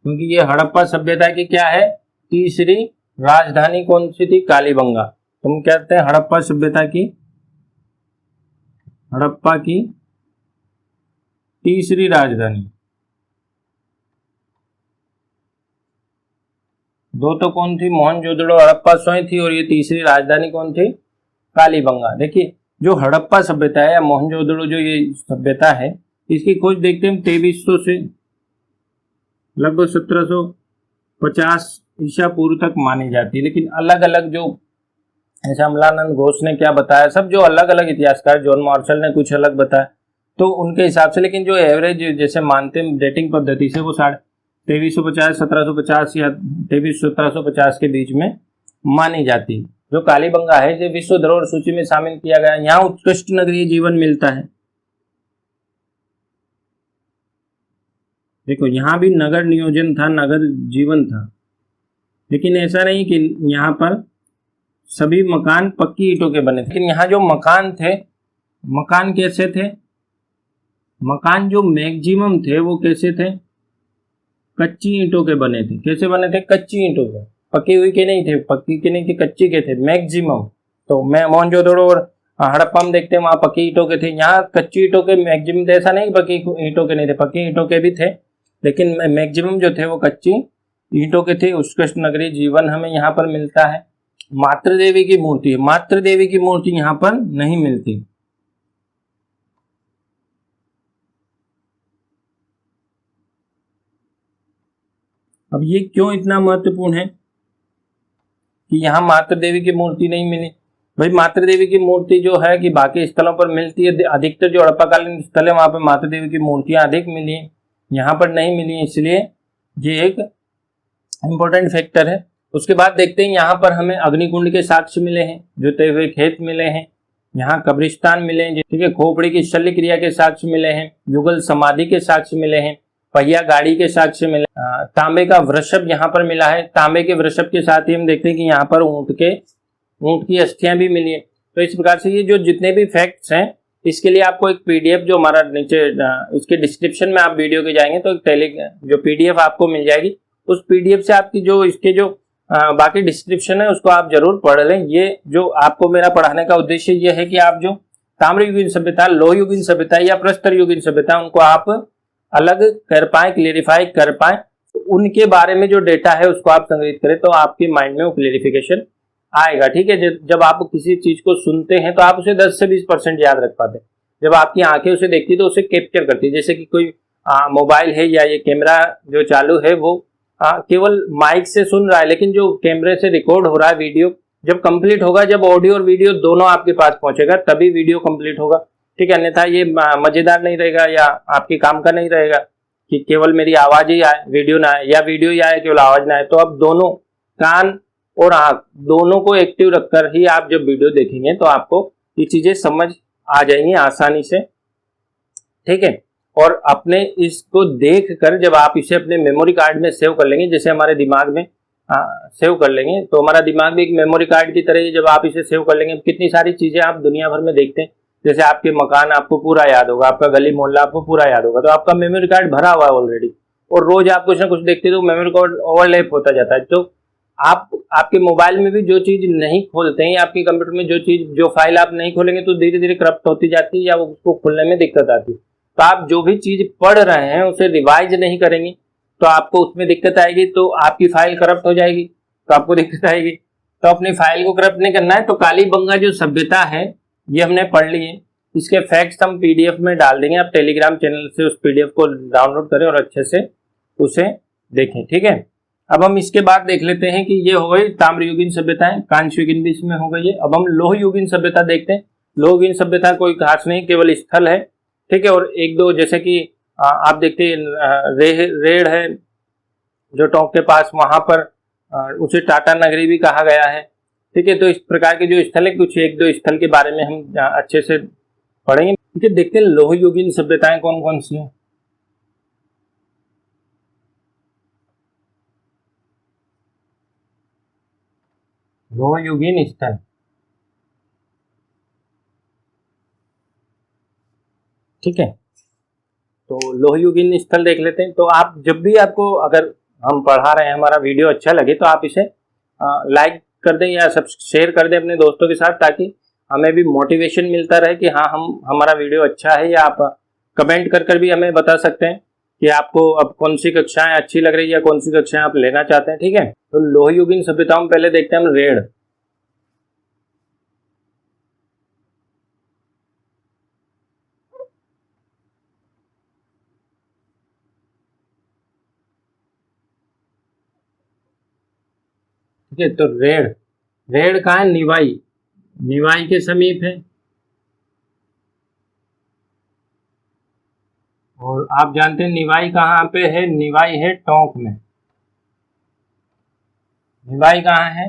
क्योंकि ये हड़प्पा सभ्यता की क्या है? तीसरी राजधानी कौन सी थी? कालीबंगा। तो हम कहते हैं हड़प्पा सभ्यता की, हड़प्पा की तीसरी राजधानी। दो तो कौन थी? मोहनजोदड़ो हड़प्पा स्वयं थी, और ये तीसरी राजधानी कौन थी? कालीबंगा। देखिए जो हड़प्पा सभ्यता है या मोहनजोदड़ो जो ये सभ्यता है, इसकी खोज देखते हैं 2300 से लगभग 1750 ईसा पूर्व तक मानी जाती है। लेकिन अलग अलग जो, ऐसा अमलानंद घोष ने क्या बताया, सब जो अलग अलग इतिहासकार, जॉन मार्शल ने कुछ अलग बताया, तो उनके हिसाब से, लेकिन जो एवरेज जैसे मानते हैं डेटिंग पद्धति से, वो 2350 1750 या 2300 1750 के बीच में मानी जाती है। जो कालीबंगा है इसे विश्व धरोहर सूची में शामिल किया गया। यहाँ उत्कृष्ट नगरीय जीवन मिलता है। देखो यहाँ भी नगर नियोजन था, नगर जीवन था, लेकिन ऐसा नहीं कि यहाँ पर सभी मकान पक्की ईंटों के बने थे। लेकिन यहाँ जो मकान थे, मकान कैसे थे? मकान जो मैक्सिमम थे वो कैसे थे? कच्ची ईंटों के बने थे। कैसे बने थे? कच्ची ईंटों के, पकी हुई के नहीं थे, पक्की के नहीं थे, कच्ची के थे मैक्सिमम। तो मैं मोहनजोदड़ो और हड़प्पा में देखते हैं वहाँ पक्की ईंटों के थे, यहाँ कच्ची ईंटों के मैक्सिमम थे। ऐसा नहीं पक्की ईंटों के नहीं थे, पक्की ईंटों के भी थे, लेकिन मैक्सिमम जो थे वो कच्ची ईंटों के थे। उत्कृष्ट नगरीय जीवन हमें यहाँ पर मिलता है। मातृ देवी की मूर्ति, मातृ देवी की मूर्ति यहाँ पर नहीं मिलती। अब ये क्यों इतना महत्वपूर्ण है कि यहाँ मातृ देवी की मूर्ति नहीं मिली? भाई मातृ देवी की मूर्ति जो है कि बाकी स्थलों पर मिलती है, अधिकतर जो हड़प्पाकालीन स्थल है वहां पर मातृ देवी की मूर्तियां अधिक मिली है, यहाँ पर नहीं मिली, इसलिए ये एक इम्पोर्टेंट फैक्टर है। उसके बाद देखते हैं यहाँ पर हमें अग्निकुंड के साक्ष्य मिले हैं, जोते हुए खेत मिले हैं, यहाँ कब्रिस्तान मिले हैं, ठीक है, खोपड़ी की शल्य क्रिया के साक्ष्य मिले हैं, युगल समाधि के साक्ष्य मिले हैं, पहिया गाड़ी के साक्ष्य मिले, तांबे का वृषभ यहाँ पर मिला है। तांबे के वृषभ के साथ ही हम देखते हैं कि यहाँ पर ऊंट की अस्थियां भी मिली है। तो इस प्रकार से ये जो जितने भी फैक्ट्स हैं, इसके लिए आपको एक पीडीएफ जो हमारा नीचे इसके डिस्क्रिप्शन में आप वीडियो के जाएंगे तो एक जो पीडीएफ आपको मिल जाएगी, उस पीडीएफ से आपकी जो इसके जो बाकी डिस्क्रिप्शन है उसको आप जरूर पढ़ लें। ये जो आपको मेरा पढ़ाने का उद्देश्य ये है कि आप जो ताम्रयुगीन सभ्यता, लोहयुगीन सभ्यता या प्रस्तर युगीन सभ्यता उनको आप अलग कर पाए, क्लेरिफाई कर पाए, उनके बारे में जो डेटा है उसको आप संग्रहित करें तो आपके माइंड में वो क्लेरिफिकेशन आएगा। ठीक है, जब आप किसी चीज को सुनते हैं तो आप उसे 10 से 20% याद रख पाते हैं। जब आपकी आंखें उसे देखती है तो उसे कैप्चर करती है। जैसे कि कोई मोबाइल है या ये कैमरा जो चालू है वो केवल माइक से सुन रहा है, लेकिन जो कैमरे से रिकॉर्ड हो रहा है वीडियो जब कंप्लीट होगा, जब ऑडियो और वीडियो दोनों आपके पास पहुंचेगा तभी वीडियो कंप्लीट होगा। ठीक है, अन्यथा ये मजेदार नहीं रहेगा या आपके काम का नहीं रहेगा कि केवल मेरी आवाज ही आए वीडियो ना आए, या वीडियो ही आए केवल आवाज ना आए। तो अब दोनों कान और आंख दोनों को एक्टिव रखकर ही आप जब वीडियो देखेंगे तो आपको ये चीजें समझ आ जाएंगी आसानी से। ठीक है, और अपने इसको देख कर जब आप इसे अपने मेमोरी कार्ड में सेव कर लेंगे, जैसे हमारे दिमाग में सेव कर लेंगे, तो हमारा दिमाग भी एक मेमोरी कार्ड की तरह जब आप इसे सेव कर लेंगे, कितनी सारी चीजें आप दुनिया भर में देखते हैं, जैसे आपके मकान आपको पूरा याद होगा, आपका गली मोहल्ला आपको पूरा याद होगा, तो आपका मेमोरी कार्ड भरा हुआ है ऑलरेडी, और रोज आप कुछ ना कुछ देखते तो मेमोरी कार्ड ओवरलैप होता जाता है। तो आप आपके मोबाइल में भी जो चीज नहीं खोलते हैं, आपके कंप्यूटर में जो फाइल आप नहीं खोलेंगे तो धीरे धीरे करप्ट होती जाती है या उसको खोलने में दिक्कत आती है। तो आप जो भी चीज पढ़ रहे हैं उसे रिवाइज नहीं करेंगे तो आपको उसमें दिक्कत आएगी, तो आपकी फाइल करप्ट हो जाएगी, तो आपको दिक्कत आएगी। तो अपनी फाइल को करप्ट नहीं करना है। तो कालीबंगा जो सभ्यता है ये हमने पढ़ ली है, इसके फैक्ट्स हम पीडीएफ में डाल देंगे। आप टेलीग्राम चैनल से उस पीडीएफ को डाउनलोड करें और अच्छे से उसे देखें। ठीक है, अब हम इसके बाद देख लेते हैं कि ये हो गई ताम्रयुगीन सभ्यताएं, कांस्ययुगीन भी इसमें हो गई है। अब हम लोहयुगीन सभ्यता देखते हैं। लोहयुगीन सभ्यता कोई खास नहीं, केवल स्थल है। ठीक है, और एक दो जैसे कि आप देखते हैं रेड़ है जो टोंक के पास, वहां पर उसे टाटा नगरी भी कहा गया है। ठीक है, तो इस प्रकार के जो स्थल है, कुछ एक दो स्थल के बारे में हम अच्छे से पढ़ेंगे। ठीक है, देखते हैं लोहयुगीन सभ्यताएं कौन कौन सी हैं। लोहयुगीन स्थल, ठीक है, तो लोहयुगीन स्थल देख लेते हैं। तो आप जब भी आपको अगर हम पढ़ा रहे हैं हमारा वीडियो अच्छा लगे तो आप इसे लाइक कर दें या सब शेयर कर दें अपने दोस्तों के साथ, ताकि हमें भी मोटिवेशन मिलता रहे कि हाँ हमारा वीडियो अच्छा है। या आप कमेंट कर भी हमें बता सकते हैं कि आपको अब कौन सी कक्षाएं अच्छी लग रही है या कौन सी कक्षाएं आप लेना चाहते हैं। ठीक है, तो लोहयुगीन सभ्यताओं में पहले देखते हैं हम रेड़। ठीक है, तो रेड़ कहाँ है? निवाई, निवाई के समीप है। और आप जानते हैं निवाई कहाँ पे है? निवाई है टोंक में। निवाई कहाँ है?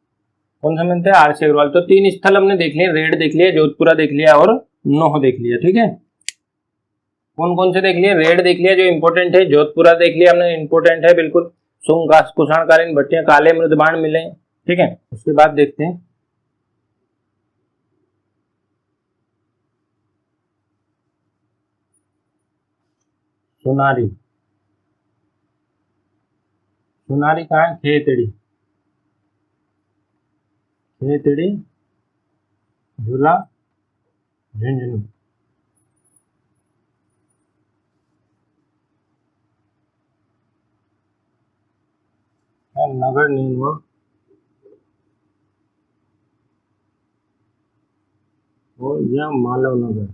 कौन सा मंदिर है? आरसी अग्रवाल। तो 3 स्थल हमने देख लिए, रेड देख लिया, जोधपुरा देख लिया और नोह देख लिया। ठीक है, कौन कौन से देख लिए? रेड देख लिया जो इंपॉर्टेंट है, जोधपुरा देख लिया हमने, इंपॉर्टेंट है बिल्कुल, सुंग कुषाणकालीन भट्टियां, काले मृदबाण मिले। ठीक है, उसके बाद देखते हैं सोनारी। सोनारी कहाँ है? खेतड़ी, खेतड़ी, झूला, झुंझुनू। नगर नीलवा और या मालव नगर।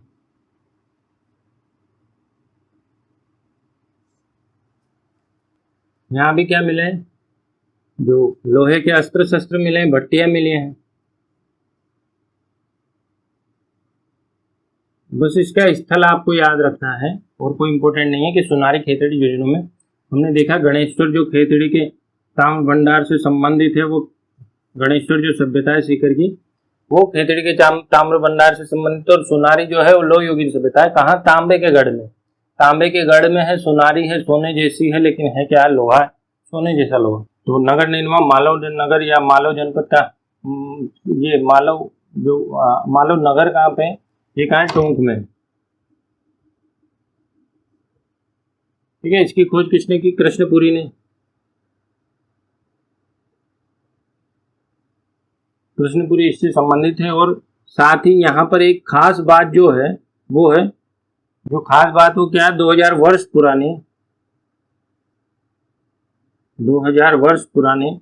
यहाँ भी क्या मिले हैं? जो लोहे के अस्त्र शस्त्र मिले हैं, भट्टियां मिली हैं। बस इसका स्थल आपको याद रखना है और कोई इंपॉर्टेंट नहीं है कि सोनारी खेतड़ी झुंझुनू में हमने देखा गणेश्वर जो खेतड़ी के ताम्र भंडार से संबंधित है, वो गणेश्वर जो सभ्यता है सीकर की, वो खेतड़ी के ताम्र भंडार से संबंधित, और सोनारी जो है वो लो योगिन सभ्यता है। कहाँ? तांबे के गढ़ में। तांबे के गढ़ में है। सोनारी है, सोने जैसी है, लेकिन है क्या? लोहा है, सोने जैसा लोहा। तो नगर नीलवा मालव नगर या मालव जनपद का ये मालव जो मालव नगर कहाँ पे? ये कहाँ है? टोंक में। ठीक है, इसकी खोज किसने की? कृष्णपुरी ने। कृष्णपुरी इससे संबंधित है। और साथ ही यहाँ पर एक खास बात जो है वो है, जो खास बात वो क्या है? 2000 वर्ष पुरानी, 2000 वर्ष पुरानी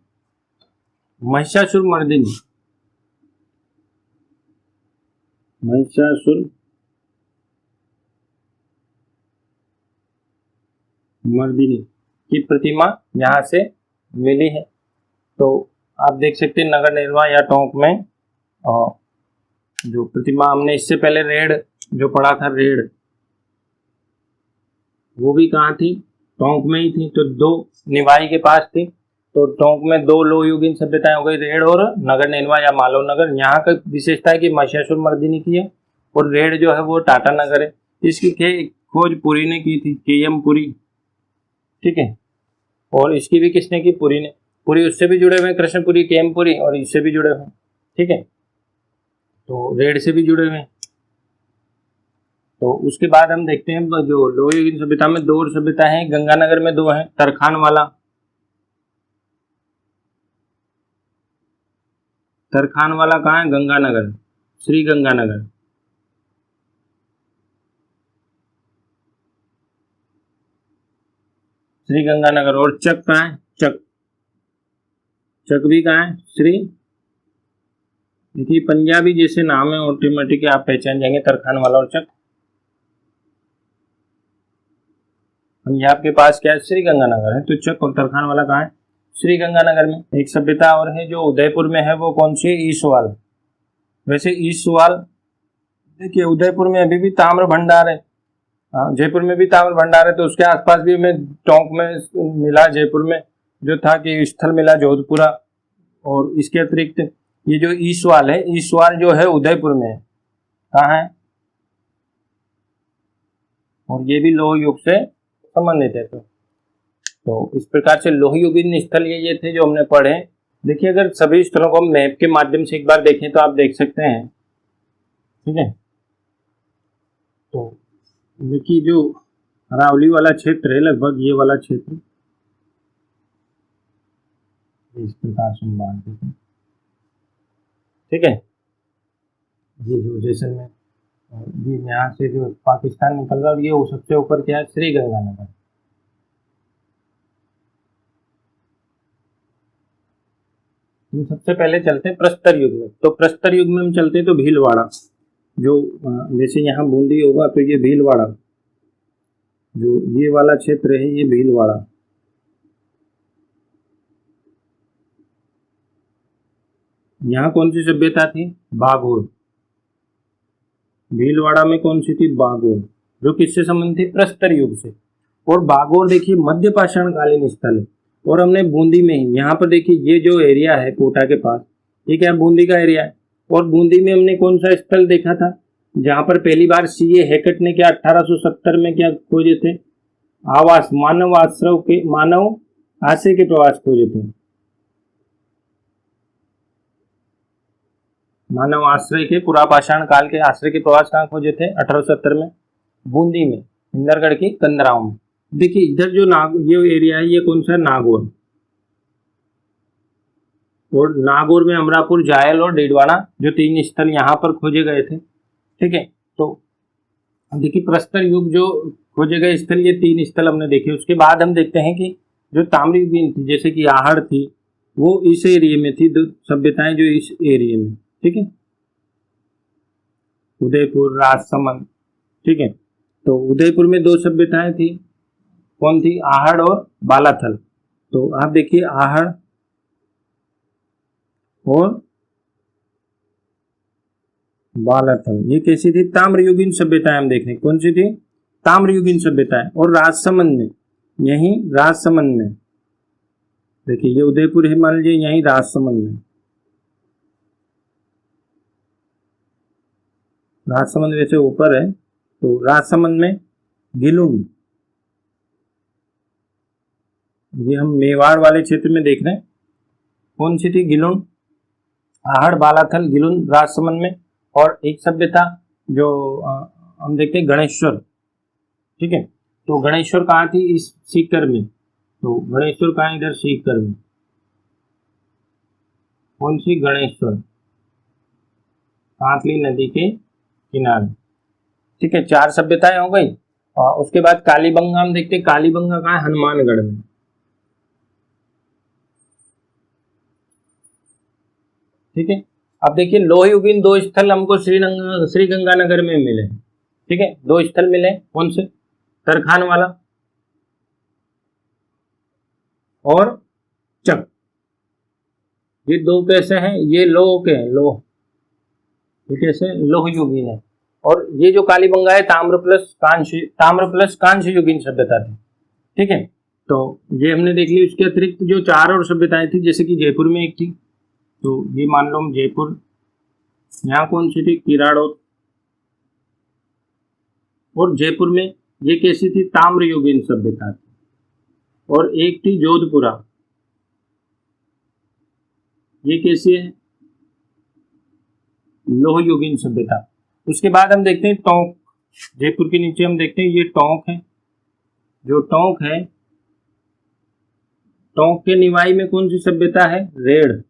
महिषासुर मर्दिनी, महिषासुर मर्दिनी की प्रतिमा यहाँ से मिली है। तो आप देख सकते हैं नगर नीलवा या टोंक में जो प्रतिमा हमने इससे पहले रेड जो पढ़ा था, रेड वो भी कहाँ थी? टोंक में ही थी। तो 2 निवाई के पास थी। तो टोंक में 2 लो युगीन सभ्यताएं हो गई, रेड और नगर नीलवा या मालव नगर। यहाँ का विशेषता है कि महिषासुर मर्दिनी की है और रेड जो है वो टाटा नगर है। इसकी खोज पुरी ने की थी, केएम पुरी। ठीक है, और इसकी भी किसने की? पुरी ने। पुरी उससे भी जुड़े हुए हैं, कृष्णपुरी, केएम पुरी, और इससे भी जुड़े हुए हैं। ठीक है, तो रेड से भी जुड़े हुए हैं। तो उसके बाद हम देखते हैं जो लोहे की सभ्यता में 2 और सभ्यता है, गंगानगर में 2 है, तरखान वाला, तरखान वाला कहाँ है? गंगानगर, श्री गंगानगर। श्री गंगानगर। और चक कहाँ है? चक, चक भी कहाँ है? श्री। देखिए पंजाबी जैसे नाम है, ऑटोमेटिक आप पहचान जाएंगे, तरखान वाला और चक। पंजाब के पास क्या है? श्री गंगानगर है। तो चक और तरखान वाला कहाँ है? श्री गंगानगर में। एक सभ्यता और है जो उदयपुर में है, वो कौन सी है? ईसवाल। वैसे ईसवाल, देखिए उदयपुर में अभी भी ताम्र भंडार है, जयपुर में भी ताम्र भंडार है, तो उसके आसपास भी हमें टोंक में मिला, जयपुर में जो था कि स्थल मिला जोधपुरा। और इसके अतिरिक्त ये जो ईसवाल है, ईसवाल जो है उदयपुर में है। कहाँ है? और ये भी लोह युग से संबंधित है। तो इस प्रकार से लोह युगीन स्थल ये थे जो हमने पढ़े। देखिए अगर सभी स्थलों को हम मैप के माध्यम से एक बार देखें तो आप देख सकते हैं। ठीक है, तो देखिए जो अरावली वाला क्षेत्र है, लगभग ये वाला क्षेत्र इस प्रकार से हम बांट देते हैं। ठीक है, ये जो जैसलमेर, ये यहाँ से जो पाकिस्तान निकल रहा है, ये सबसे ऊपर क्या है? श्री गंगानगर। हम सबसे पहले चलते हैं प्रस्तर युग में। तो प्रस्तर युग में हम चलते हैं तो भीलवाड़ा, जो जैसे यहाँ बूंदी होगा तो ये भीलवाड़ा, जो ये वाला क्षेत्र है ये भीलवाड़ा। यहाँ कौन सी सभ्यता थी? बागोर। भीलवाड़ा में कौन सी थी? बागोर, जो किससे संबंधित थी? प्रस्तर युग से। और बागोर देखिए मध्य पाषाण कालीन स्थल है। और हमने बूंदी में ही यहाँ पर देखिए ये जो एरिया है कोटा के पास, ये क्या बूंदी का एरिया है। और बूंदी में हमने कौन सा स्थल देखा था जहां पर पहली बार सीए हैकेट ने क्या 1870 में क्या खोजे थे, आवास, मानव आश्रय के, मानव आश्रय के प्रवास खोजे थे। मानव आश्रय के, पुरापाषाण काल के आश्रय के प्रवास कहाँ खोजे थे 1870 में, बूंदी में, इंदरगढ़ की कंदराओं में। देखिए इधर जो ये एरिया है ये कौन सा, नागौर, और नागौर में अमरापुर, जायल और डीडवाना जो 3 स्थल यहाँ पर खोजे गए थे। ठीक है, तो देखिए प्रस्तर युग जो खोजे गए स्थल, ये 3 स्थल हमने देखे। उसके बाद हम देखते हैं कि जो ताम्रयुगीन थी, जैसे कि आहड़ थी, वो इस एरिया में थी, सभ्यताएं जो इस एरिया में। ठीक है, उदयपुर, राजसमंद। ठीक है, तो उदयपुर में 2 सभ्यताएं थी, कौन थी, आहड़ और बालाथल। तो आप देखिए आहड़ और बालाथल, ये कैसी थी, ताम्रयुगीन सभ्यताएं हम देख रहे हैं। कौन सी थी, ताम्रयुगीन सभ्यताएं। और राजसमंद में, यही राजसमंद में देखिए, ये उदयपुर है मान लीजिए, यही राजसमंद में, राजसमंद वैसे ऊपर है, तो राजसमंद में गिलुन, ये हम मेवाड़ वाले क्षेत्र में देख रहे हैं। कौन सी थी, गिलुन, आहड़, बालाथल, गिलुन, राजसमंद में। और एक सभ्यता जो हम देखते हैं गणेश्वर। ठीक है, तो गणेश्वर कहाँ थी, इस सीकर में। तो गणेश्वर कहाँ है, इधर सीकर में। कौन सी, गणेश्वर, कांतली नदी के किनारे। ठीक है, 4 सभ्यताएं हो गई। और उसके बाद कालीबंगा हम देखते हैं, कालीबंगा कहाँ है, हनुमानगढ़ में। ठीक है, अब देखिए लोहयुगीन 2 स्थल हमको श्रीगंगानगर में मिले। ठीक है, 2 स्थल मिले, कौन से, तरखान वाला और चक, ये 2 कैसे हैं, ये लोह के हैं, लोह, ये कैसे, लोहयुगीन है। और ये जो कालीबंगा है ताम्र प्लस कांस्य युगीन सभ्यता थी। ठीक है, तो ये हमने देख ली। उसके अतिरिक्त जो 4 और सभ्यताएं थी, जैसे कि जयपुर में एक थी, तो ये मान लो जयपुर, यहाँ कौन सी थी, किराड़ोत। और जयपुर में ये कैसी थी, ताम्रयुगीन सभ्यता थी। और एक थी जोधपुरा, ये कैसी है, लोहयुगीन सभ्यता। उसके बाद हम देखते हैं टोंक, जयपुर के नीचे हम देखते हैं ये टोंक है। जो टोंक है, टोंक के निवाई में कौन सी सभ्यता है, रेड़,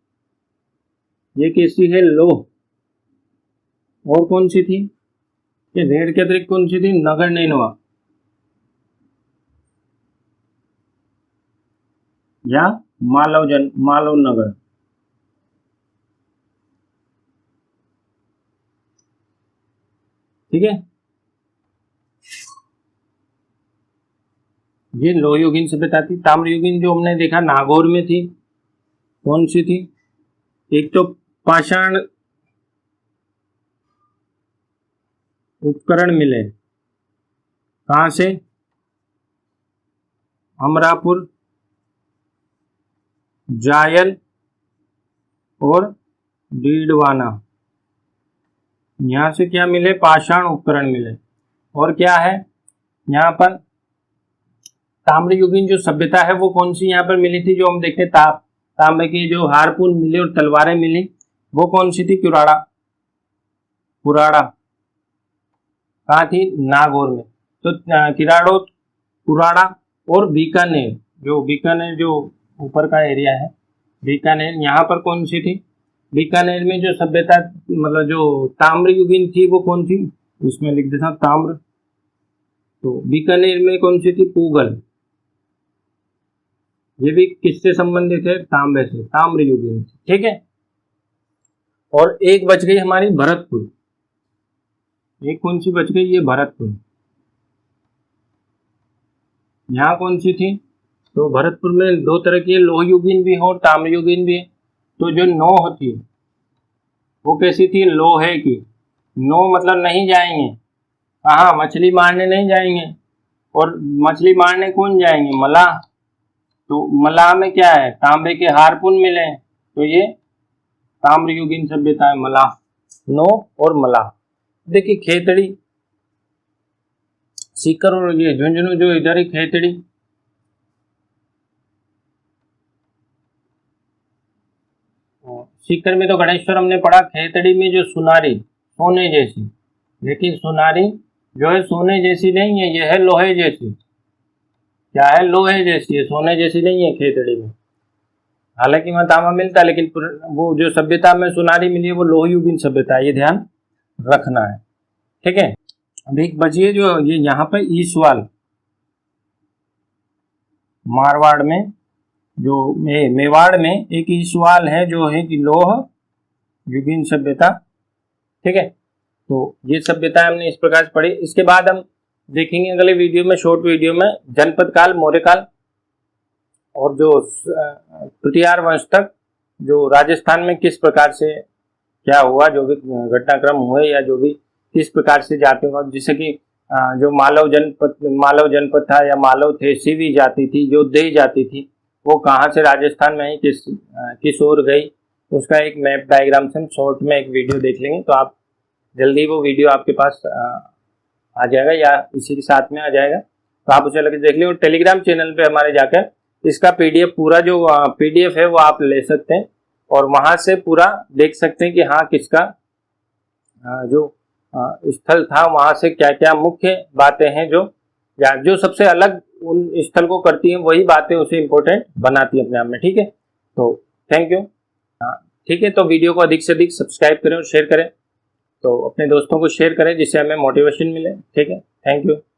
ये कैसी है, लोह। और कौन सी थी, ये रेड़ के अतिरिक्त कौन सी थी, नगर नैनवा या मालव नगर। ठीक है, ये लोहयुगीन सभ्यता थी। ताम्रयुगीन जो हमने देखा नागौर में थी, कौन सी थी, एक तो पाषाण उपकरण मिले, कहां से, अमरापुर, जायल और डीडवाना, यहां से क्या मिले, पाषाण उपकरण मिले। और क्या है यहाँ पर, ताम्रयुगीन जो सभ्यता है वो कौन सी यहाँ पर मिली थी, जो हम देखते तांबे के जो हारपून मिले और तलवारें मिली, वो कौन सी थी, कुराड़ा, कहाँ थी, नागौर में। तो किराड़ो, कुराड़ा और बीकानेर जो ऊपर का एरिया है, बीकानेर, यहाँ पर कौन सी थी, बीकानेर में जो सभ्यता, मतलब जो ताम्रयुगीन थी वो कौन थी, उसमें लिख देता ताम्र। तो बीकानेर में कौन सी थी, पूगल, ये भी किससे संबंधित है, तांबे से, ताम्रयुगीन। ठीक है, और एक बच गई हमारी भरतपुर, एक कौन सी बच गई, ये भरतपुर, यहाँ कौन सी थी, तो भरतपुर में 2 तरह की, लोहयुगीन भी हो, ताम्रयुगीन भी है। तो जो नौ होती है वो कैसी थी, लोहे की। नो मतलब नहीं जाएंगे, हाँ मछली मारने नहीं जाएंगे। और मछली मारने कौन जाएंगे, मलाह। तो मलाह में क्या है, तांबे के हारपून मिले, तो ये ताम्रयुगीन सभ्यता है मलाह, नो और मलाह। देखिए खेतड़ी, सीकर और ये झुंझुनू जो इधर ही खेतड़ी, सीकर में तो गणेश्वर हमने पढ़ा, खेतड़ी में जो सुनारी सोने जैसी, लेकिन सुनारी जो है सोने जैसी नहीं है, यह है लोहे जैसी। क्या है? लोहे जैसी है, सोने जैसी नहीं है खेतड़ी में। हालांकि वहाँ तांबा मिलता है, लेकिन वो जो सभ्यता में सुनारी मिली है वो लोहयुगीन सभ्यता है, ये ध्यान रखना है। ठीक है। अब एक बचिए जो ये यहाँ पे ईसवाल, मारवाड़ में जो मेवाड़ में एक ईसवाल है जो है कि लोह युगीन सभ्यता। ठीक है। तो ये सभ्यता हमने इस प्रकार से पढ़ी। इसके बाद हम देखेंगे अगले वीडियो में, शॉर्ट वीडियो में, जनपद काल, मौर्य काल और जो तृतीयार वंश तक जो राजस्थान में किस प्रकार से क्या हुआ, जो भी घटनाक्रम हुए या जो भी किस प्रकार से जातियों का, जैसे कि जो मालव जनपद था या मालव थे, सीवी जाति थी, योद्धेय जाति थी, वो कहाँ से राजस्थान में ही किस ओर गई, उसका एक मैप डायग्राम से हम शॉर्ट में एक वीडियो देख लेंगे। तो आप जल्दी वो वीडियो आपके पास आ जाएगा या इसी के साथ में आ जाएगा, तो आप उसे लगे देख लीजिए। और टेलीग्राम चैनल पे हमारे जाकर इसका पीडीएफ, पूरा जो पीडीएफ है वो आप ले सकते हैं और वहां से पूरा देख सकते हैं कि हाँ किसका जो स्थल था, वहां से क्या क्या मुख्य बातें हैं जो सबसे अलग उन स्थल को करती हैं, वही बातें उसे इम्पोर्टेंट बनाती है अपने आप में। ठीक है। तो थैंक यू। ठीक है। तो वीडियो को अधिक से अधिक सब्सक्राइब करें और शेयर करें, तो अपने दोस्तों को शेयर करें जिससे हमें मोटिवेशन मिले। ठीक है। Thank you.